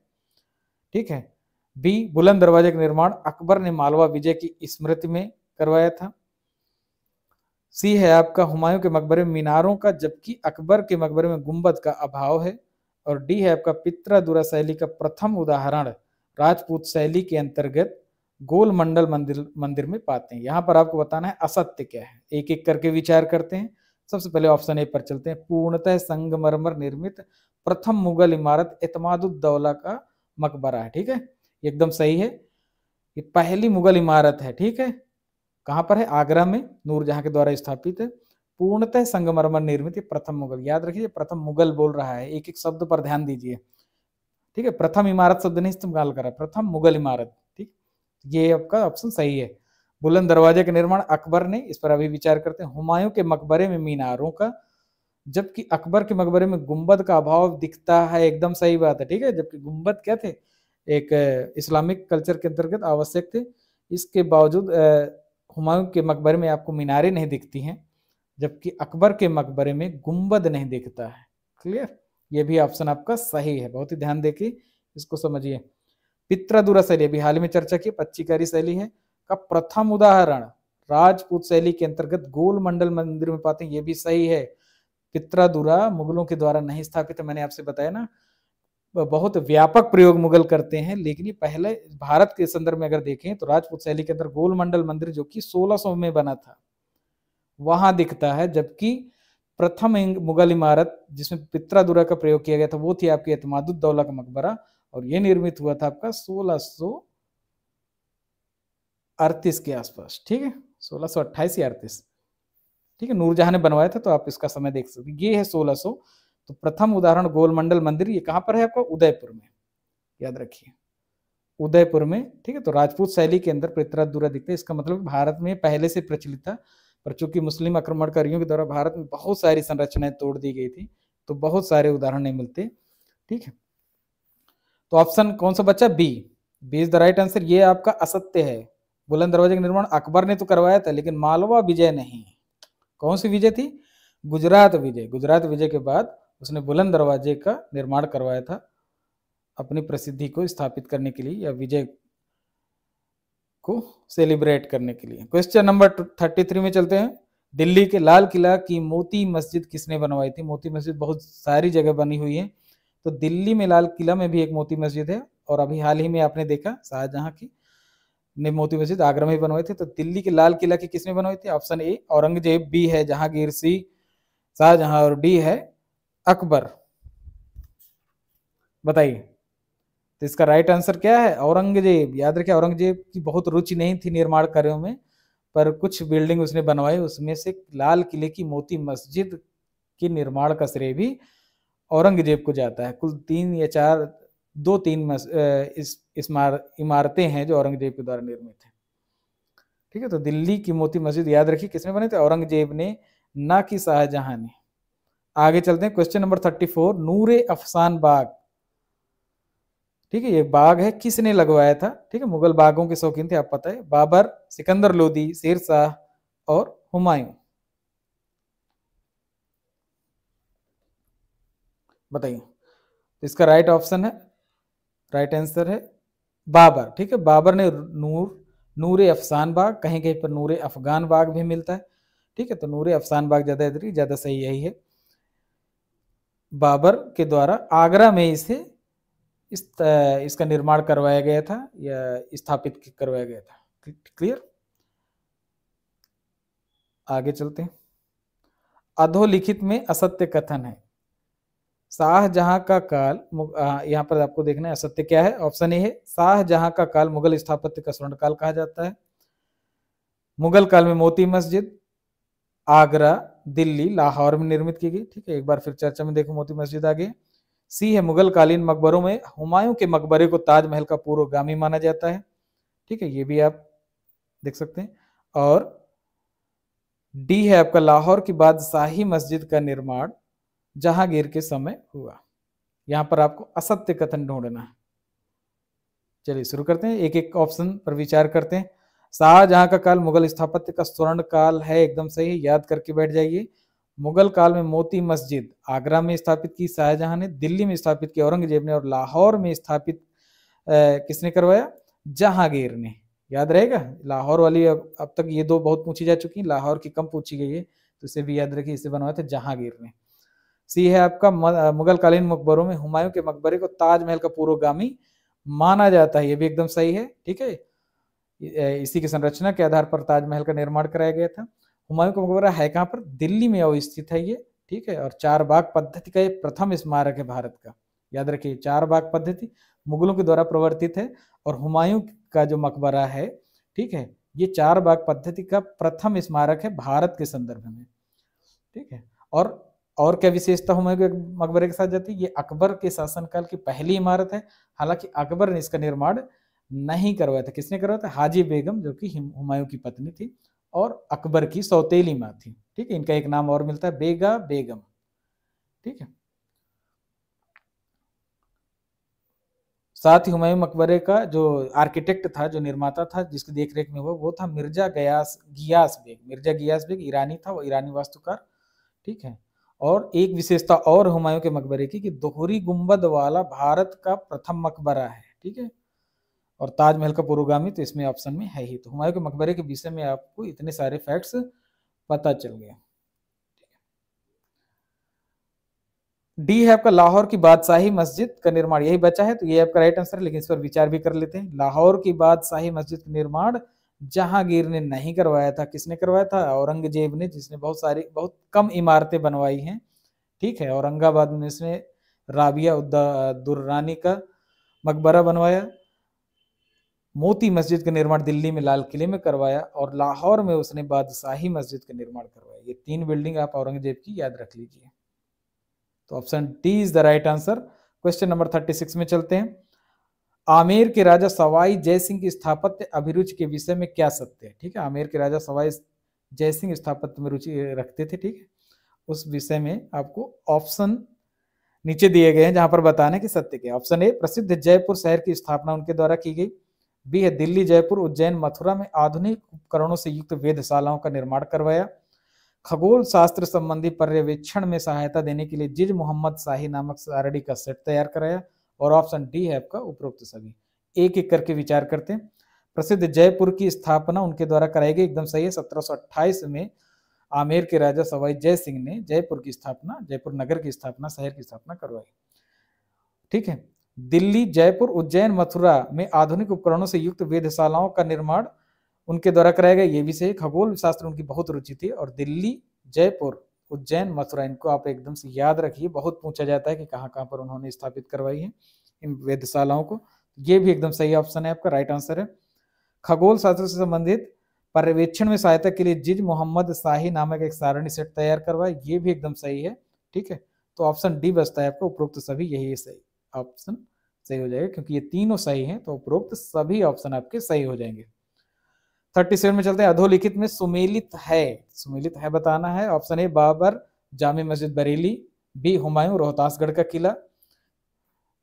ठीक है। बी, बुलंद दरवाजे का निर्माण अकबर ने मालवा विजय की स्मृति में करवाया था। सी है आपका हुमायूं के मकबरे में मीनारों का, जबकि अकबर के मकबरे में गुंबद का अभाव है। और डी है आपका पित्रादुरा शैली का प्रथम उदाहरण राजपूत शैली के अंतर्गत गोल मंडल मंदिर में पाते हैं। यहाँ पर आपको बताना है असत्य क्या है, एक एक करके विचार करते हैं। सबसे पहले ऑप्शन ए पर चलते हैं, पूर्णतः संगमरमर निर्मित प्रथम मुगल इमारत एतमादुद्दौला का मकबरा है, ठीक है, एकदम सही है। ये पहली मुगल इमारत है, ठीक है, कहां पर है? आगरा में, नूरजहां के द्वारा स्थापित है। पूर्णतः संगमरमर निर्मित प्रथम मुगल, याद रखिए प्रथम मुगल बोल रहा है, एक एक शब्द पर ध्यान दीजिए, ठीक है। प्रथम इमारत शब्द नहीं इस्तेमाल करा, प्रथम मुगल इमारत, ठीक, ये आपका ऑप्शन सही है। बुलंद दरवाजे का निर्माण अकबर ने, इस पर अभी विचार करते हैं। हुमायूं के मकबरे में मीनारों का, जबकि अकबर के मकबरे में गुंबद का अभाव दिखता है, एकदम सही बात है, ठीक है। जबकि गुंबद क्या थे? एक इस्लामिक कल्चर के अंतर्गत आवश्यक थे, इसके बावजूद हुमायूं के मकबरे में आपको मीनारें नहीं दिखती हैं, जबकि अकबर के मकबरे में गुंबद नहीं दिखता है। क्लियर? ये भी ऑप्शन आपका सही है, बहुत ही ध्यान देके इसको समझिए। पित्रादुरा शैली अभी हाल में चर्चा की, पच्चीकारी शैली है का प्रथम उदाहरण राजपूत शैली के अंतर्गत गोल मंडल मंदिर में पाते हैं, ये भी सही है। पित्रादुरा मुगलों के द्वारा नहीं स्थापित है, मैंने आपसे बताया ना, बहुत व्यापक प्रयोग मुगल करते हैं, लेकिन ये पहले भारत के संदर्भ में अगर देखें तो राजपूत शैली के अंदर गोल मंडल मंदिर जो कि 1600 में बना था वहां दिखता है, जबकि प्रथम मुगल इमारत जिसमें पित्रादुरा का प्रयोग किया गया था वो थी आपकी एतमादुद्दौला का मकबरा, और ये निर्मित हुआ था आपका 1638 के आसपास, ठीक है, 1628 या 38, ठीक है, नूरजहां ने बनवाया था, तो आप इसका समय देख सकते हैं, ये है 1600। तो प्रथम उदाहरण गोलमंडल मंदिर, ये कहां पर है आपका? उदयपुर में, याद रखिए, उदयपुर में, ठीक है। तो राजपूत शैली के अंदर पित्रादुरा दिखता है, इसका मतलब भारत में पहले से प्रचलित था, पर चूंकि मुस्लिम आक्रमणकारियों के द्वारा भारत में बहुत सारी संरचनाएं तोड़ दी गई थी, तो बहुत सारे उदाहरण नहीं मिलते, ठीक है। तो ऑप्शन कौन सा बचा? B, B is the right answer. ये आपका असत्य है, बुलंद दरवाजे का निर्माण अकबर ने तो करवाया था, लेकिन मालवा विजय नहीं। कौन सी विजय थी? गुजरात विजय। गुजरात विजय के बाद उसने बुलंद दरवाजे का निर्माण करवाया था, अपनी प्रसिद्धि को स्थापित करने के लिए या विजय को सेलिब्रेट करने के लिए। क्वेश्चन नंबर 33 में चलते हैं, दिल्ली के लाल किला की मोती मस्जिद किसने बनवाई थी? मोती मस्जिद बहुत सारी जगह बनी हुई है, तो दिल्ली में लाल किला में भी एक मोती मस्जिद है, और अभी हाल ही में आपने देखा शाहजहां की ने मोती मस्जिद आगरा में बनवाई थी। तो दिल्ली के लाल किला की किसने बनवाई थी? ऑप्शन ए औरंगजेब, बी है जहांगीर, सी शाहजहां, और डी है अकबर। बताइए, तो इसका राइट आंसर क्या है? औरंगजेब। याद रखिए, औरंगजेब की बहुत रुचि नहीं थी निर्माण कार्यों में, पर कुछ बिल्डिंग उसने बनवाई, उसमें से लाल किले की मोती मस्जिद के निर्माण का श्रेय भी औरंगजेब को जाता है। कुल 3 या 4, 2-3 इमारतें हैं जो औरंगजेब के द्वारा निर्मित है, ठीक है। तो दिल्ली की मोती मस्जिद याद रखिए किसने बने थे? औरंगजेब ने, ना कि शाहजहां ने। आगे चलते हैं, क्वेश्चन नंबर 34, नूरे अफसान बाग, ठीक है, ये बाग है, किसने लगवाया था? ठीक है, मुगल बागों के शौकीन थे, आप पता है, बाबर, सिकंदर लोदी, शेर शाह और हुमायूं। बताइए। तो इसका राइट ऑप्शन है, राइट आंसर है बाबर। ठीक है, बाबर ने नूरे अफसान बाग, कहीं कहीं पर नूरे अफगान बाग भी मिलता है। ठीक है, तो नूरे अफसान बाग ज्यादा सही यही है। बाबर के द्वारा आगरा में इसका निर्माण करवाया गया था या स्थापित करवाया गया था। क्लियर, आगे चलते हैं। अधोलिखित में असत्य कथन है। शाहजहां का काल, यहां पर आपको देखना है असत्य क्या है। ऑप्शन ए है शाहजहां का काल मुगल स्थापत्य का स्वर्ण काल कहा जाता है। मुगल काल में मोती मस्जिद आगरा, दिल्ली, लाहौर में निर्मित की गई। ठीक है, एक बार फिर चर्चा में देखो मोती मस्जिद आगे। सी है मुगल कालीन मकबरों में हुमायूं के मकबरे को ताजमहल का पूर्वगामी माना जाता है। ठीक है, ये भी आप देख सकते हैं। और डी है आपका लाहौर की बादशाही मस्जिद का निर्माण जहांगीर के समय हुआ। यहां पर आपको असत्य कथन ढूंढना है। चलिए शुरू करते हैं, एक एक ऑप्शन पर विचार करते हैं। शाहजहां का काल मुगल स्थापत्य का स्वर्ण काल है, एकदम सही, याद करके बैठ जाइए। मुगल काल में मोती मस्जिद आगरा में स्थापित की शाहजहां ने, दिल्ली में स्थापित की औरंगजेब ने, और लाहौर में स्थापित किसने करवाया? जहांगीर ने। याद रहेगा, लाहौर वाली अब तक ये दो बहुत पूछी जा चुकी, लाहौर की कम पूछी गई है, तो इसे भी याद रखिए, इसे बनवाया था जहांगीर ने। सी है आपका मुगल कालीन मकबरों में हुमायूं के मकबरे को ताजमहल का पूर्वगामी माना जाता है, ये भी एकदम सही है। ठीक है, इसी की संरचना के आधार पर ताजमहल का निर्माण कराया गया था। हुमायूं का मकबरा है कहाँ पर? दिल्ली में अवस्थित है ये। ठीक है, और चार बाग पद्धति का ये प्रथम स्मारक है भारत का। याद रखिए, चार बाग पद्धति मुगलों के द्वारा प्रवर्तित है, और हुमायूं का जो मकबरा है, ठीक है, ये चार बाग पद्धति का प्रथम स्मारक है भारत के संदर्भ में। ठीक है, और क्या विशेषता हुमायूं के मकबरे के साथ जाती है? ये अकबर के शासनकाल की पहली इमारत है। हालांकि अकबर ने इसका निर्माण नहीं करवाया था, किसने करवाया था? हाजी बेगम, जो कि हुमायूं की पत्नी थी और अकबर की सौतेली माँ थी। ठीक है, इनका एक नाम और मिलता है, बेगा बेगम। ठीक है, साथ ही हुमायूं मकबरे का जो आर्किटेक्ट था, जो निर्माता था, जिसकी देखरेख में हुआ, वो था मिर्जा गियास बेग। मिर्जा गियास बेग ईरानी था, वो ईरानी वास्तुकार। ठीक है, और एक विशेषता और हुमायूं के मकबरे की, कि दोहरी गुंबद वाला भारत का प्रथम मकबरा है। ठीक है, और ताजमहल का पुरोगामी तो इसमें ऑप्शन में है ही। तो हुमायूं के मकबरे के विषय में आपको इतने सारे फैक्ट्स पता चल गए। डी है आपका लाहौर की बादशाही मस्जिद का निर्माण, यही बचा है, तो ये आपका राइट आंसर है, लेकिन इस पर विचार भी कर लेते हैं। लाहौर की बादशाही मस्जिद का निर्माण जहांगीर ने नहीं करवाया था, किसने करवाया था? औरंगजेब ने, जिसने बहुत कम इमारतें बनवाई हैं। ठीक है, औरंगाबाद में इसने राबिया दुर्रानी का मकबरा बनवाया। मोती मस्जिद का निर्माण दिल्ली में लाल किले में करवाया, और लाहौर में उसने बादशाही मस्जिद का निर्माण करवाया। ये तीन बिल्डिंग आप औरंगजेब की याद रख लीजिए। तो option D is the right answer. Question number 36 में चलते हैं। आमेर के राजा सवाई जयसिंह की स्थापत्य अभिरुचि के विषय में क्या सत्य है? ठीक है, आमेर के राजा सवाई जयसिंह स्थापत्य में रुचि रखते थे। ठीक है, उस विषय में आपको ऑप्शन नीचे दिए गए हैं, जहां पर बताने की सत्य के। ऑप्शन ए, प्रसिद्ध जयपुर शहर की स्थापना उनके द्वारा की गई। बी है, दिल्ली, जयपुर, उज्जैन, मथुरा में आधुनिक उपकरणों से युक्त वेधशालाओं का निर्माण करवाया। खगोल शास्त्र संबंधी पर्यवेक्षण में सहायता देने के लिए जिज मोहम्मद शाही नामक सारणी का सेट तैयार कराया। और ऑप्शन डी है आपका उपरोक्त सभी। एक एक करके विचार करते हैं। प्रसिद्ध जयपुर की स्थापना उनके द्वारा कराई गई, एकदम सही है। 1728 में आमेर के राजा सवाई जय सिंह ने जयपुर की स्थापना, जयपुर नगर की स्थापना, शहर की स्थापना करवाई। ठीक है, दिल्ली, जयपुर, उज्जैन, मथुरा में आधुनिक उपकरणों से युक्त वेधशालाओं का निर्माण उनके द्वारा कराया गया, ये भी सही। खगोल शास्त्र उनकी बहुत रुचि थी। और दिल्ली, जयपुर, उज्जैन, मथुरा, इनको आप एकदम से याद रखिए, बहुत पूछा जाता है कि कहाँ कहाँ पर उन्होंने स्थापित करवाई है इन वेधशालाओं को। ये भी एकदम सही ऑप्शन है आपका, राइट आंसर है। खगोल शास्त्र से संबंधित पर्यवेक्षण में सहायता के लिए जिज मोहम्मद शाही नामक एक सारणी सेट तैयार करवाया, ये भी एकदम सही है। ठीक है, तो ऑप्शन डी बचता है आपका, उपरोक्त सभी, यही सही ऑप्शन सही हो जाएगा, क्योंकि ये तीनों सही हैं, तो उपरोक्त सभी ऑप्शन आपके सही हो जाएंगे। 37 में चलते हैं। अधोलिखित में सुमेलित है बताना है। ऑप्शन ए, बाबर जामे मस्जिद बरेली। बी, हुमायूं रोहतासगढ़ का किला।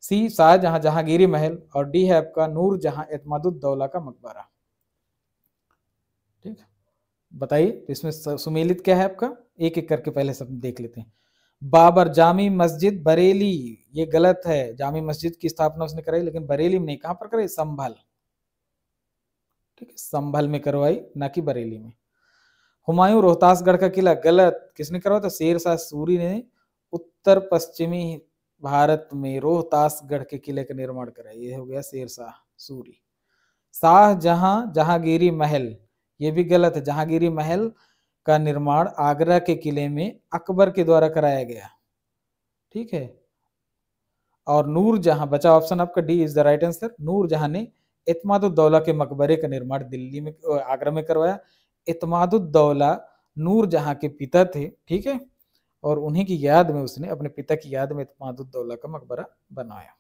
सी, शाहजहां जहांगीरी महल। और डी है आपका नूर जहां एतमादुद्दौला का मकबरा। ठीक, बताइए, तो इसमें सुमेलित क्या है आपका? एक एक करके पहले सब देख लेते हैं। बाबर, जामी मस्जिद बरेली, ये गलत है। जामी मस्जिद की स्थापना उसने कराई, लेकिन बरेली में नहीं। कहां पर कराई? संभल, ठीक है, संभल में करवाई, ना कि बरेली में। हुमायूं रोहतासगढ़ का किला, गलत। किसने करवाया था? शेर शाह सूरी ने उत्तर पश्चिमी भारत में रोहतासगढ़ के किले का निर्माण कराया। ये हो गया शेर शाह सूरी। शाहजहां जहांगीरी महल, ये भी गलत है। जहांगीरी महल का निर्माण आगरा के किले में अकबर के द्वारा कराया गया, ठीक है। और नूरजहां बचा ऑप्शन आपका D is the right answer. Nurjahan ने इत्मादुद्दौला के मकबरे का निर्माण दिल्ली में, आगरा में करवाया। इत्मादुद्दौला नूरजहां के पिता थे, ठीक है, और उन्हीं की याद में उसने, अपने पिता की याद में इत्मादुद्दौला का मकबरा बनाया।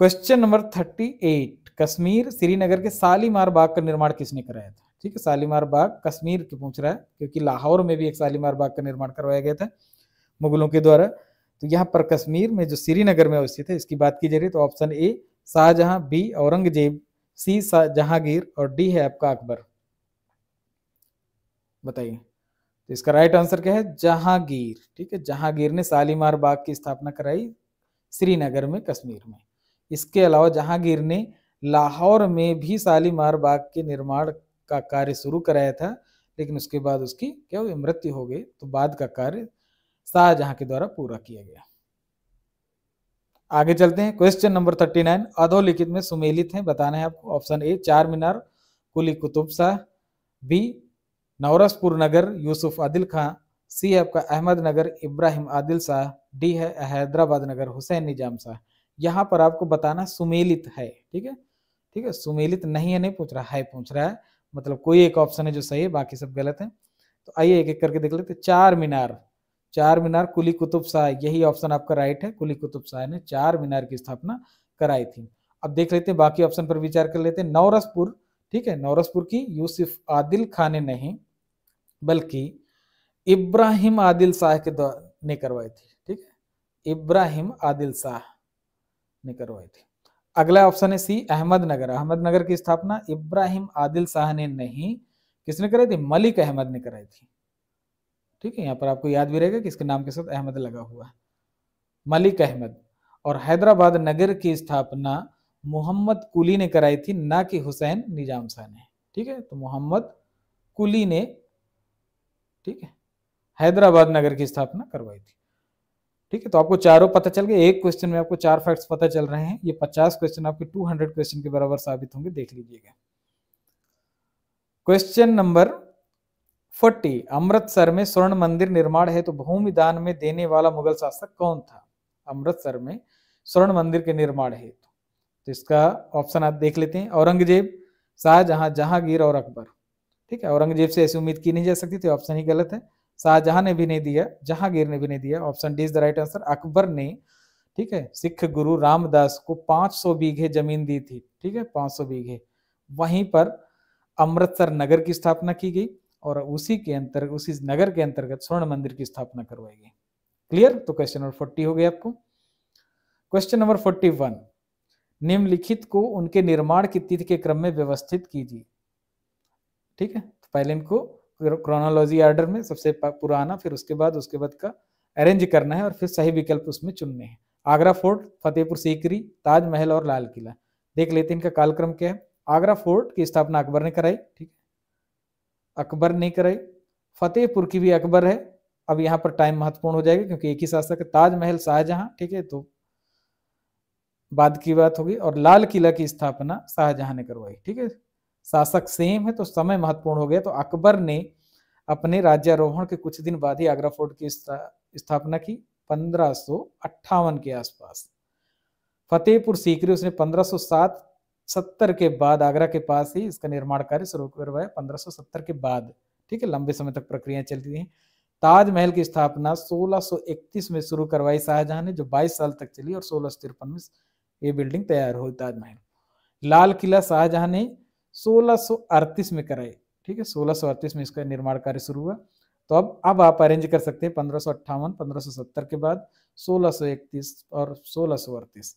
क्वेश्चन नंबर 38, कश्मीर श्रीनगर के शालीमार बाग का निर्माण किसने कराया था? ठीक है, शालीमार बाग कश्मीर की पूछ रहा है, क्योंकि लाहौर में भी एक शालीमार बाग का निर्माण करवाया गया था मुगलों के द्वारा। तो यहाँ पर कश्मीर में जो श्रीनगर में अवस्थित है, इसकी बात की जा रही है, तो option A Shahjahan, B Aurangzeb, C Jahangir, और डी है आपका अकबर। बताइए, तो इसका राइट आंसर क्या है? जहांगीर, ठीक है। जहांगीर ने शालीमार बाग की स्थापना कराई श्रीनगर में, कश्मीर में। इसके अलावा जहांगीर ने लाहौर में भी शालीमार बाग के निर्माण का कार्य शुरू कराया था, लेकिन उसके बाद उसकी क्या हुई? मृत्यु हो गई। तो बाद का कार्य शाहजहां के द्वारा पूरा किया गया। आगे चलते हैं। क्वेश्चन नंबर 39, अधोलिखित में सुमेलित है, बताना है आपको। ऑप्शन ए चार मीनार कुली कुतुब शाह, बी नौरसपुर नगर यूसुफ आदिल खां, सी है आपका अहमदनगर इब्राहिम आदिल शाह, डी है हैदराबाद नगर हुसैन निजाम शाह। यहाँ पर आपको बताना सुमेलित है, ठीक है, ठीक है। सुमेलित नहीं है नहीं पूछ रहा है, पूछ रहा है, मतलब कोई एक ऑप्शन है जो सही है, बाकी सब गलत है। तो आइए एक एक करके देख लेते। चार मीनार, चार मीनार कुली कुतुब शाह, यही ऑप्शन आपका राइट है। कुली कुतुब शाह ने चार मीनार की स्थापना कराई थी। अब देख लेते हैं बाकी ऑप्शन पर विचार कर लेते हैं। नौरसपुर, ठीक है, नौरसपुर की यूसुफ आदिल खान ने नहीं, बल्कि इब्राहिम आदिल शाह के ने करवाई थी, ठीक है, इब्राहिम आदिल शाह ने करवाई थी। अगला ऑप्शन है सी अहमदनगर, अहमदनगर की स्थापना इब्राहिम आदिल शाह ने नहीं, किसने कराई थी? मलिक अहमद ने कराई थी, ठीक है। यहाँ पर आपको याद भी रहेगा कि इसके नाम के साथ अहमद लगा हुआ है, मलिक अहमद। और हैदराबाद नगर की स्थापना मोहम्मद कुली ने कराई थी, ना कि हुसैन निजाम शाह ने, ठीक है। तो मोहम्मद कुली ने, ठीक है, हैदराबाद नगर की स्थापना करवाई थी, ठीक है। तो आपको चारों पता चल गए। एक क्वेश्चन में आपको चार फैक्ट्स पता चल रहे हैं। ये 50 क्वेश्चन आपके 200 क्वेश्चन के बराबर साबित होंगे, देख लीजिएगा। क्वेश्चन नंबर 40, अमृतसर में स्वर्ण मंदिर निर्माण है तो भूमि दान में देने वाला मुगल शासक कौन था? अमृतसर में स्वर्ण मंदिर के निर्माण है तो इसका ऑप्शन आप देख लेते हैं। औरंगजेब, शाहजहां, जहांगीर और अकबर, ठीक है। औरंगजेब से ऐसी उम्मीद की नहीं जा सकती थी, ऑप्शन ही गलत है। शाहजहां ने भी नहीं दिया, जहांगीर ने भी नहीं दिया, option D is the right answer. Akbar ने, ठीक है, सिख गुरु रामदास को 500 बीघे जमीन दी थी, ठीक है, 500 बीघे। वहीं पर अमृतसर नगर की स्थापना की गई और उसी के अंतर्गत, उसी नगर के अंतर्गत स्वर्ण मंदिर की स्थापना करवाई गई। क्लियर? तो क्वेश्चन नंबर 40 हो गया आपको। क्वेश्चन नंबर 41, निम्नलिखित को उनके निर्माण की तिथि के क्रम में व्यवस्थित कीजिए, ठीक है। तो पहले इनको क्रोनोलॉजी ऑर्डर में सबसे पुराना, फिर उसके बाद का अरेंज करना है और फिर सही विकल्प उसमें चुनने हैं। आगरा फोर्ट, फतेहपुर सीकरी, ताजमहल और लाल किला। देख लेते हैं इनका कालक्रम क्या है। आगरा फोर्ट की स्थापना अकबर ने कराई, ठीक है, अकबर ने कराई। फतेहपुर की भी अकबर है। अब यहाँ पर टाइम महत्वपूर्ण हो जाएगा क्योंकि एक ही शासक है। ताजमहल शाहजहां, ठीक है, तो बाद की बात होगी। और लाल किला की स्थापना शाहजहां ने करवाई, ठीक है। शासक सेम है तो समय महत्वपूर्ण हो गया। तो अकबर ने अपने राज्यारोहण के कुछ दिन बाद ही आगरा फोर्ट की स्थापना की, 1558 के आसपास। फतेहपुर सीकरी उसने 1570 के बाद आगरा के पास ही इसका निर्माण कार्य शुरू करवाया, 1570 के बाद, ठीक है। लंबे समय तक प्रक्रिया चलती रही। ताजमहल की स्थापना 1631 में शुरू करवाई शाहजहां ने, जो 22 साल तक चली और 1653 में ये बिल्डिंग तैयार हुई, ताजमहल। लाल किला शाहजहां ने 1638 में कराई, ठीक है, 1638 में इसका निर्माण कार्य शुरू हुआ। तो अब आप अरेंज कर सकते हैं 1558, 1570 के बाद 1631 और 1638,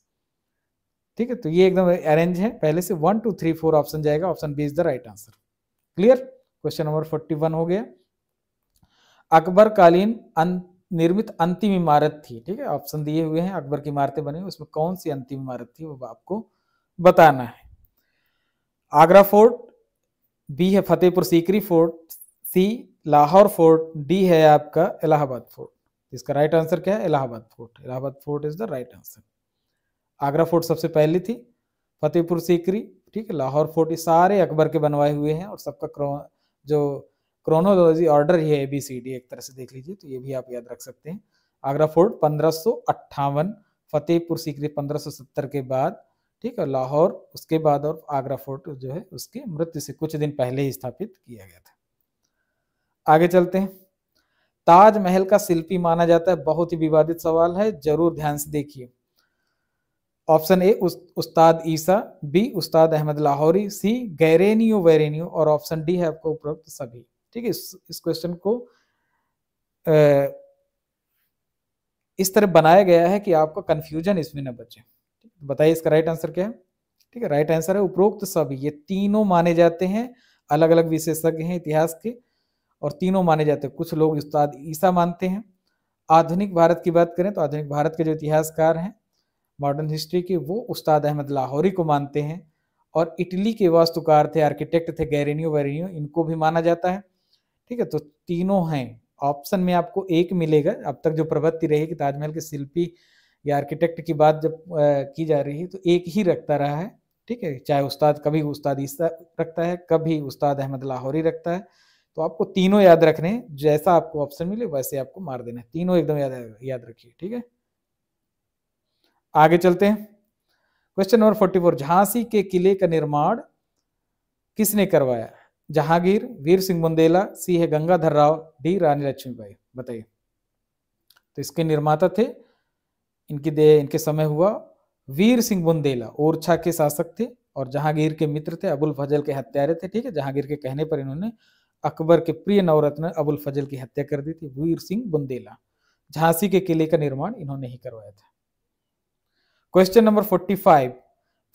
ठीक है। तो ये एकदम अरेंज है पहले से। 1 2 3 4 ऑप्शन जाएगा, option B is the right answer. Clear? Question number 41 हो गया। अकबर कालीन निर्मित अंतिम इमारत थी। ठीक है, ऑप्शन दिए हुए हैं, अकबर की इमारतें बनी, उसमें कौन सी अंतिम इमारत थी वो आपको बताना है। आगरा फोर्ट, बी है फतेहपुर सीकरी फोर्ट, सी लाहौर फोर्ट, डी है आपका इलाहाबाद फोर्ट। इसका राइट आंसर क्या है? Allahabad fort. Allahabad fort is the right answer. Agra fort सबसे पहली थी, फतेहपुर सीकरी, ठीक है, लाहौर फोर्ट, ये सारे अकबर के बनवाए हुए हैं और सबका जो क्रोनोलॉजी ऑर्डर ही है ABCD एक तरह से देख लीजिए, तो ये भी आप याद रख सकते हैं। आगरा फोर्ट 1558, फतेहपुर सीकरी 1570 के बाद, ठीक है, लाहौर उसके बाद, और आगरा फोर्ट जो है उसकी मृत्यु से कुछ दिन पहले ही स्थापित किया गया था। आगे चलते हैं। ताजमहल का शिल्पी माना जाता है, बहुत ही विवादित सवाल है, जरूर ध्यान से देखिए। Option A Ustad Isa, B उस्ताद अहमद लाहौरी, सी गैरेनियो वैरेनियो, और ऑप्शन डी है आपको उपरोक्त सभी। ठीक है, इस क्वेश्चन को इस तरह बनाया गया है कि आपको कंफ्यूजन इसमें न बचे। बताइए इसका राइट आंसर क्या है? ठीक है, राइट आंसर है उपरोक्त सभी। ये तीनों माने जाते हैं, अलग अलग विशेषज्ञ हैं इतिहास के, और तीनों माने जाते हैं। कुछ लोग उस्ताद ईसा मानते हैं। आधुनिक भारत की बात करें तो आधुनिक भारत के जो इतिहासकार हैं मॉडर्न हिस्ट्री के, वो उस्ताद अहमद लाहौरी को मानते हैं। और इटली के वास्तुकार थे, आर्किटेक्ट थे गैरेनियो वैरेनियो, इनको भी माना जाता है। ठीक है, तो तीनों हैं। ऑप्शन में आपको एक मिलेगा। अब तक जो प्रवृत्ति रही कि ताजमहल के शिल्पी या आर्किटेक्ट की बात जब की जा रही है तो एक ही रखता रहा है। ठीक है, चाहे उस्ताद, कभी उस्ताद ईसा रखता है, कभी उस्ताद अहमद लाहौरी रखता है। तो आपको तीनों याद रखने हैं, जैसा आपको ऑप्शन मिले वैसे आपको मार देना है। तीनों एकदम याद रखिए। ठीक है, आगे चलते हैं। क्वेश्चन नंबर 44, झांसी के किले का निर्माण किसने करवाया? जहांगीर, वीर सिंह बुंदेला, सी है गंगाधर राव, डी रानी लक्ष्मीबाई। बताइए। तो इसके निर्माता थे, इनके समय हुआ वीर सिंह बुंदेला, ओरछा के शासक थे और जहांगीर के मित्र थे, अबुल फजल के हत्यारे थे। ठीक है, जहांगीर के कहने पर इन्होंने अकबर के प्रिय नवरत्न अबुल फजल की हत्या कर दी थी। वीर सिंह बुंदेला, झांसी के किले का निर्माण इन्होंने ही करवाया था। क्वेश्चन नंबर 45,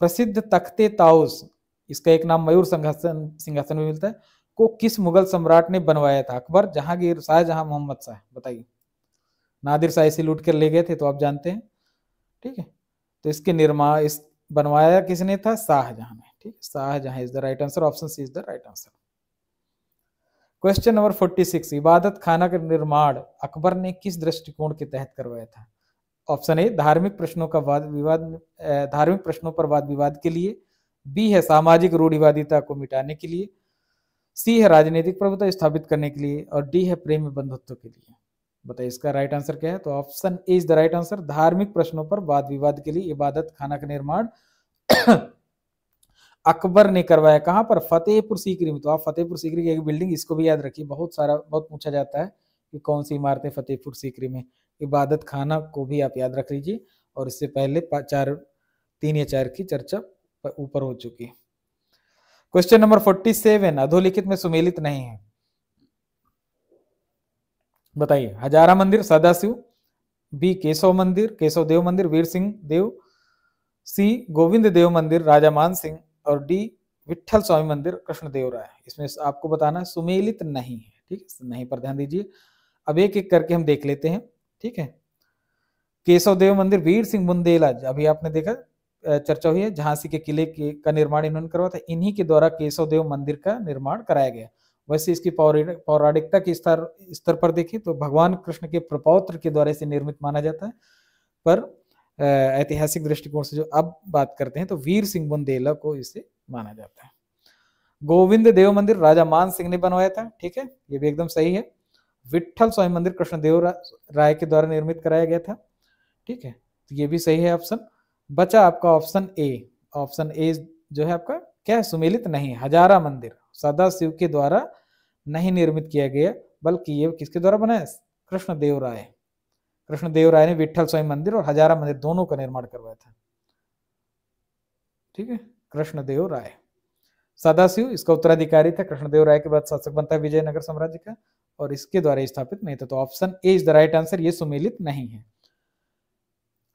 प्रसिद्ध तख्ते ताउस, इसका एक नाम मयूर सिंहासन में मिलता है, को किस मुगल सम्राट ने बनवाया था? अकबर, जहांगीर, शाहजहां, मोहम्मद शाह। बताइए। नादिर शाह इसे लूट कर ले गए थे, तो आप जानते हैं। ठीक है, तो इसके निर्माण बनवाया किसने था? शाहजहां ने। ठीक, Shahjahan is the right answer. Option C is the right answer. Question number 46, इबादत खाना का निर्माण अकबर ने किस दृष्टिकोण के तहत करवाया था? ऑप्शन ए धार्मिक प्रश्नों का धार्मिक प्रश्नों पर वाद विवाद के लिए, बी है सामाजिक रूढ़िवादिता को मिटाने के लिए, सी है राजनीतिक प्रभुत्व स्थापित करने के लिए, और डी है प्रेम बंधुत्व के लिए। बताइए इसका राइट आंसर क्या है? तो option A is the right answer. धार्मिक प्रश्नों पर वाद विवाद के लिए इबादत खाना का निर्माण अकबर ने करवाया। कहां पर? फतेहपुर सीकरी में। तो आप फतेहपुर सीकरी की एक बिल्डिंग, इसको भी याद रखिए, बहुत पूछा जाता है कि कौन सी इमारतें फतेहपुर सीकरी में। इबादत खाना को भी आप याद रख लीजिए, और इससे पहले 3 या 4 की चर्चा ऊपर हो चुकी है। क्वेश्चन नंबर 47, अधोलिखित में सुमेलित नहीं है। बताइए। हजारा मंदिर, सदाशिव, बी केशव मंदिर, केशव देव मंदिर, वीर सिंह देव, सी गोविंद देव मंदिर, राजा मान सिंह, और डी विठल स्वामी मंदिर, कृष्णदेव राय। इसमें आपको बताना है सुमेलित नहीं है। ठीक है, नहीं पर ध्यान दीजिए। अब एक एक करके हम देख लेते हैं। ठीक है, केशव देव मंदिर, वीर सिंह बुंदेला, अभी आपने देखा चर्चा हुई है, झांसी के किले का निर्माण इन्होंने करवाया था। इन्हीं के द्वारा केशव देव मंदिर का निर्माण कराया गया। वैसे इसकी पौराणिकता के स्तर पर देखें तो भगवान कृष्ण के प्रपौत्र के द्वारा इसे निर्मित माना जाता है, पर ऐतिहासिक दृष्टिकोण से जो अब बात करते हैं तो वीर सिंह बुंदेला को इसे माना जाता है। गोविंद देव मंदिर राजा मान सिंह ने बनवाया था। ठीक है, ये भी एकदम सही है। विठल स्वामी मंदिर कृष्णदेव राय के द्वारा निर्मित कराया गया था। ठीक है, तो ये भी सही है ऑप्शन। बचा आपका ऑप्शन ए। ऑप्शन ए जो है आपका क्या है? सुमेलित नहीं। हजारा मंदिर सदाशिव के द्वारा नहीं निर्मित किया गया, बल्कि ये किसके द्वारा बनाया? कृष्णदेव राय। कृष्णदेव राय ने विठल स्वामी मंदिर और हजारा मंदिर दोनों का निर्माण करवाया था। ठीक है, कृष्णदेव राय। सदाशिव इसका उत्तराधिकारी था। कृष्णदेव राय के बाद शासक बनता है विजयनगर साम्राज्य का, और इसके द्वारा स्थापित नहीं था। तो option A is the right answer. ये सुमेलित नहीं है।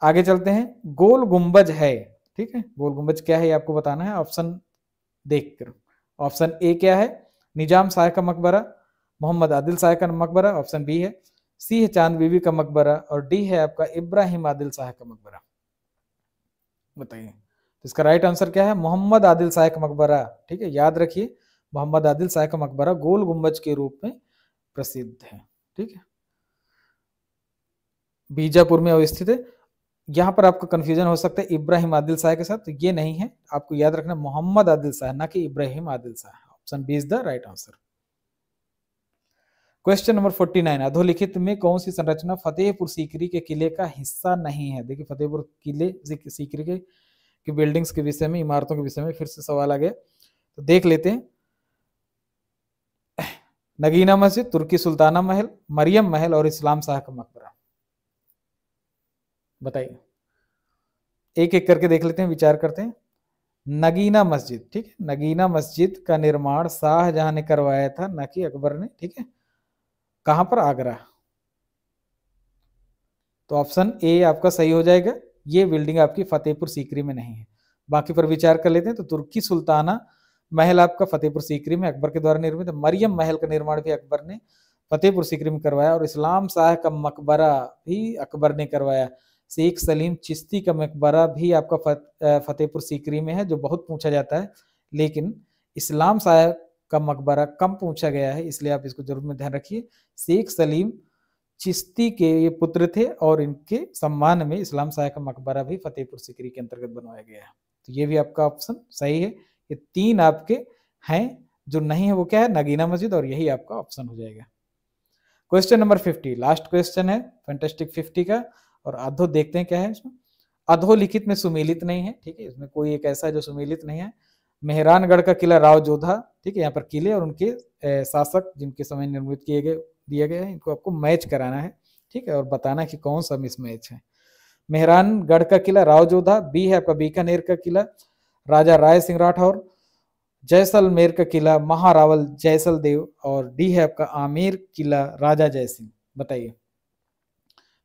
आगे चलते हैं। गोल गुंबज है। ठीक है, गोल गुंबज क्या है ये आपको बताना है ऑप्शन देखकर। ऑप्शन ए क्या है? निजाम शाह का मकबरा, मोहम्मद आदिल शाह का मकबरा। ऑप्शन बी है सी है चांद बीबी का मकबरा और डी है आपका इब्राहिम आदिल शाह का मकबरा। बताइए, तो इसका राइट आंसर क्या है? मोहम्मद आदिल शाह का मकबरा। ठीक है, याद रखिए, मोहम्मद आदिल शाह का मकबरा गोल गुंबज के रूप में प्रसिद्ध है। ठीक है, बीजापुर में अवस्थित है। यहां पर आपका कंफ्यूजन हो सकता है इब्राहिम आदिल शाह के साथ, तो ये नहीं है, आपको याद रखना मोहम्मद आदिल शाह, ना कि Ibrahim Adil Shah. Option B is the right answer. Question number 49, अधोलिखित में कौन सी संरचना फतेहपुर सीकरी के किले का हिस्सा नहीं है? देखिए, फतेहपुर किले सीकरी के बिल्डिंग्स के विषय में, इमारतों के विषय में फिर से सवाल आ गया, तो देख लेते हैं। नगीना मस्जिद, तुर्की सुल्ताना महल, मरियम महल और इस्लाम शाह का मकबरा। बताइए, एक एक करके देख लेते हैं, विचार करते हैं। नगीना मस्जिद, ठीक है, नगीना मस्जिद का निर्माण शाहजहां ने करवाया था, ना कि अकबर ने। ठीक है, कहां पर? आगरा। तो ऑप्शन ए आपका सही हो जाएगा, ये बिल्डिंग आपकी फतेहपुर सीकरी में नहीं है। बाकी पर विचार कर लेते हैं, तो तुर्की सुल्ताना महल आपका फतेहपुर सीकरी में अकबर के द्वारा निर्मित है। मरियम महल का निर्माण भी अकबर ने फतेहपुर सीकरी में करवाया, और इस्लाम शाह का मकबरा भी अकबर ने करवाया। शेख सलीम चिश्ती का मकबरा भी आपका फतेहपुर सीकरी में है, जो बहुत पूछा जाता है, लेकिन इस्लाम शाह का मकबरा कम पूछा गया है, इसलिए आप इसको जरूर में ध्यान रखिए। शेख सलीम चिश्ती के ये पुत्र थे, और इनके सम्मान में इस्लाम शाह का मकबरा भी फतेहपुर सीकरी के अंतर्गत बनवाया गया है। तो ये भी आपका ऑप्शन सही है। ये तीन आपके हैं, जो नहीं है वो क्या है? नगीना मस्जिद, और यही आपका ऑप्शन हो जाएगा। क्वेश्चन नंबर 50, लास्ट क्वेश्चन है फैंटास्टिक 50 का, और अधो देखते हैं क्या है इसमें। अधोलिखित में सुमेलित नहीं है, ठीक है, इसमें कोई एक ऐसा जो सुमेलित नहीं है। मेहरानगढ़ का किला राव जोधा, ठीक है, यहाँ पर किले और उनके शासक जिनके समय निर्मित किए गए दिए गए हैं, इनको आपको मैच कराना है। ठीक है, और बताना है कि कौन सा मिस मैच है। मेहरानगढ़ का किला राव जोधा, बी है आपका बीकानेर का किला राजा राय सिंह राठौर, जैसलमेर का किला महारावल जैसल देव, और डी है आपका आमेर किला राजा जय सिंह। बताइए,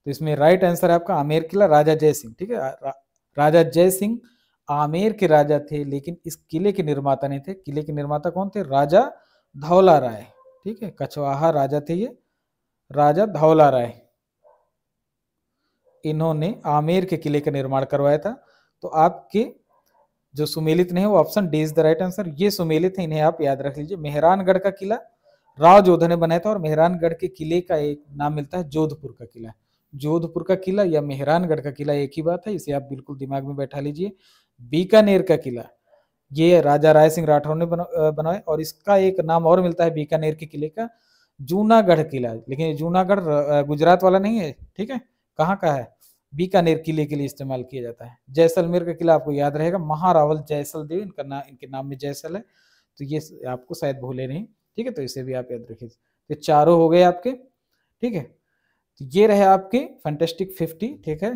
तो इसमें राइट आंसर है आपका आमेर किला राजा जय सिंह। ठीक है, राजा जय सिंह आमेर के राजा थे, लेकिन इस किले के निर्माता नहीं थे। किले के निर्माता कौन थे? राजा धौला राय। ठीक है, कछवाहा राजा थे ये, राजा धौला राय, इन्होंने आमेर के किले का निर्माण करवाया था। तो आपके जो सुमेलित नहीं है वो option D is the right answer. ये सुमेलित है, इन्हें आप याद रख लीजिए। मेहरानगढ़ का किला राव जोधा ने बनाया था, और मेहरानगढ़ के किले का एक नाम मिलता है जोधपुर का किला। जोधपुर का किला या मेहरानगढ़ का किला एक ही बात है, इसे आप बिल्कुल दिमाग में बैठा लीजिए। बीकानेर का किला ये राजा राय सिंह राठौर ने बनाया, और इसका एक नाम और मिलता है बीकानेर के किले का, जूनागढ़ किला। लेकिन ये जूनागढ़ गुजरात वाला नहीं है, ठीक है, कहाँ का है? बीकानेर किले के लिए इस्तेमाल किया जाता है। जैसलमेर का किला आपको याद रहेगा, महारावल जैसल देव, इनके नाम में जैसल है, तो ये आपको शायद भूले नहीं। ठीक है, तो इसे भी आप याद रखिए। तो चारों हो गए आपके। ठीक है, तो ये रहे आपके फैंटास्टिक 50। ठीक है,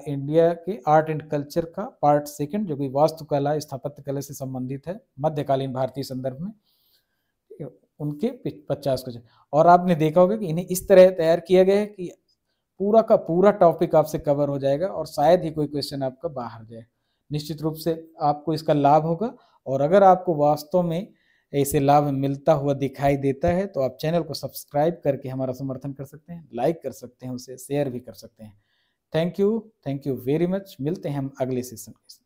इंडिया के आर्ट एंड कल्चर का पार्ट सेकंड, जो कि वास्तुकला स्थापत्य कला से संबंधित है मध्यकालीन भारतीय संदर्भ में। ठीक है, उनके 50 क्वेश्चन, और आपने देखा होगा कि इन्हें इस तरह तैयार किया गया है कि पूरा का पूरा टॉपिक आपसे कवर हो जाएगा, और शायद ही कोई क्वेश्चन आपका बाहर जाए। निश्चित रूप से आपको इसका लाभ होगा, और अगर आपको वास्तव में ऐसे लाभ मिलता हुआ दिखाई देता है, तो आप चैनल को सब्सक्राइब करके हमारा समर्थन कर सकते हैं, लाइक कर सकते हैं, उसे शेयर भी कर सकते हैं। Thank you very much. मिलते हैं हम अगले सेशन में।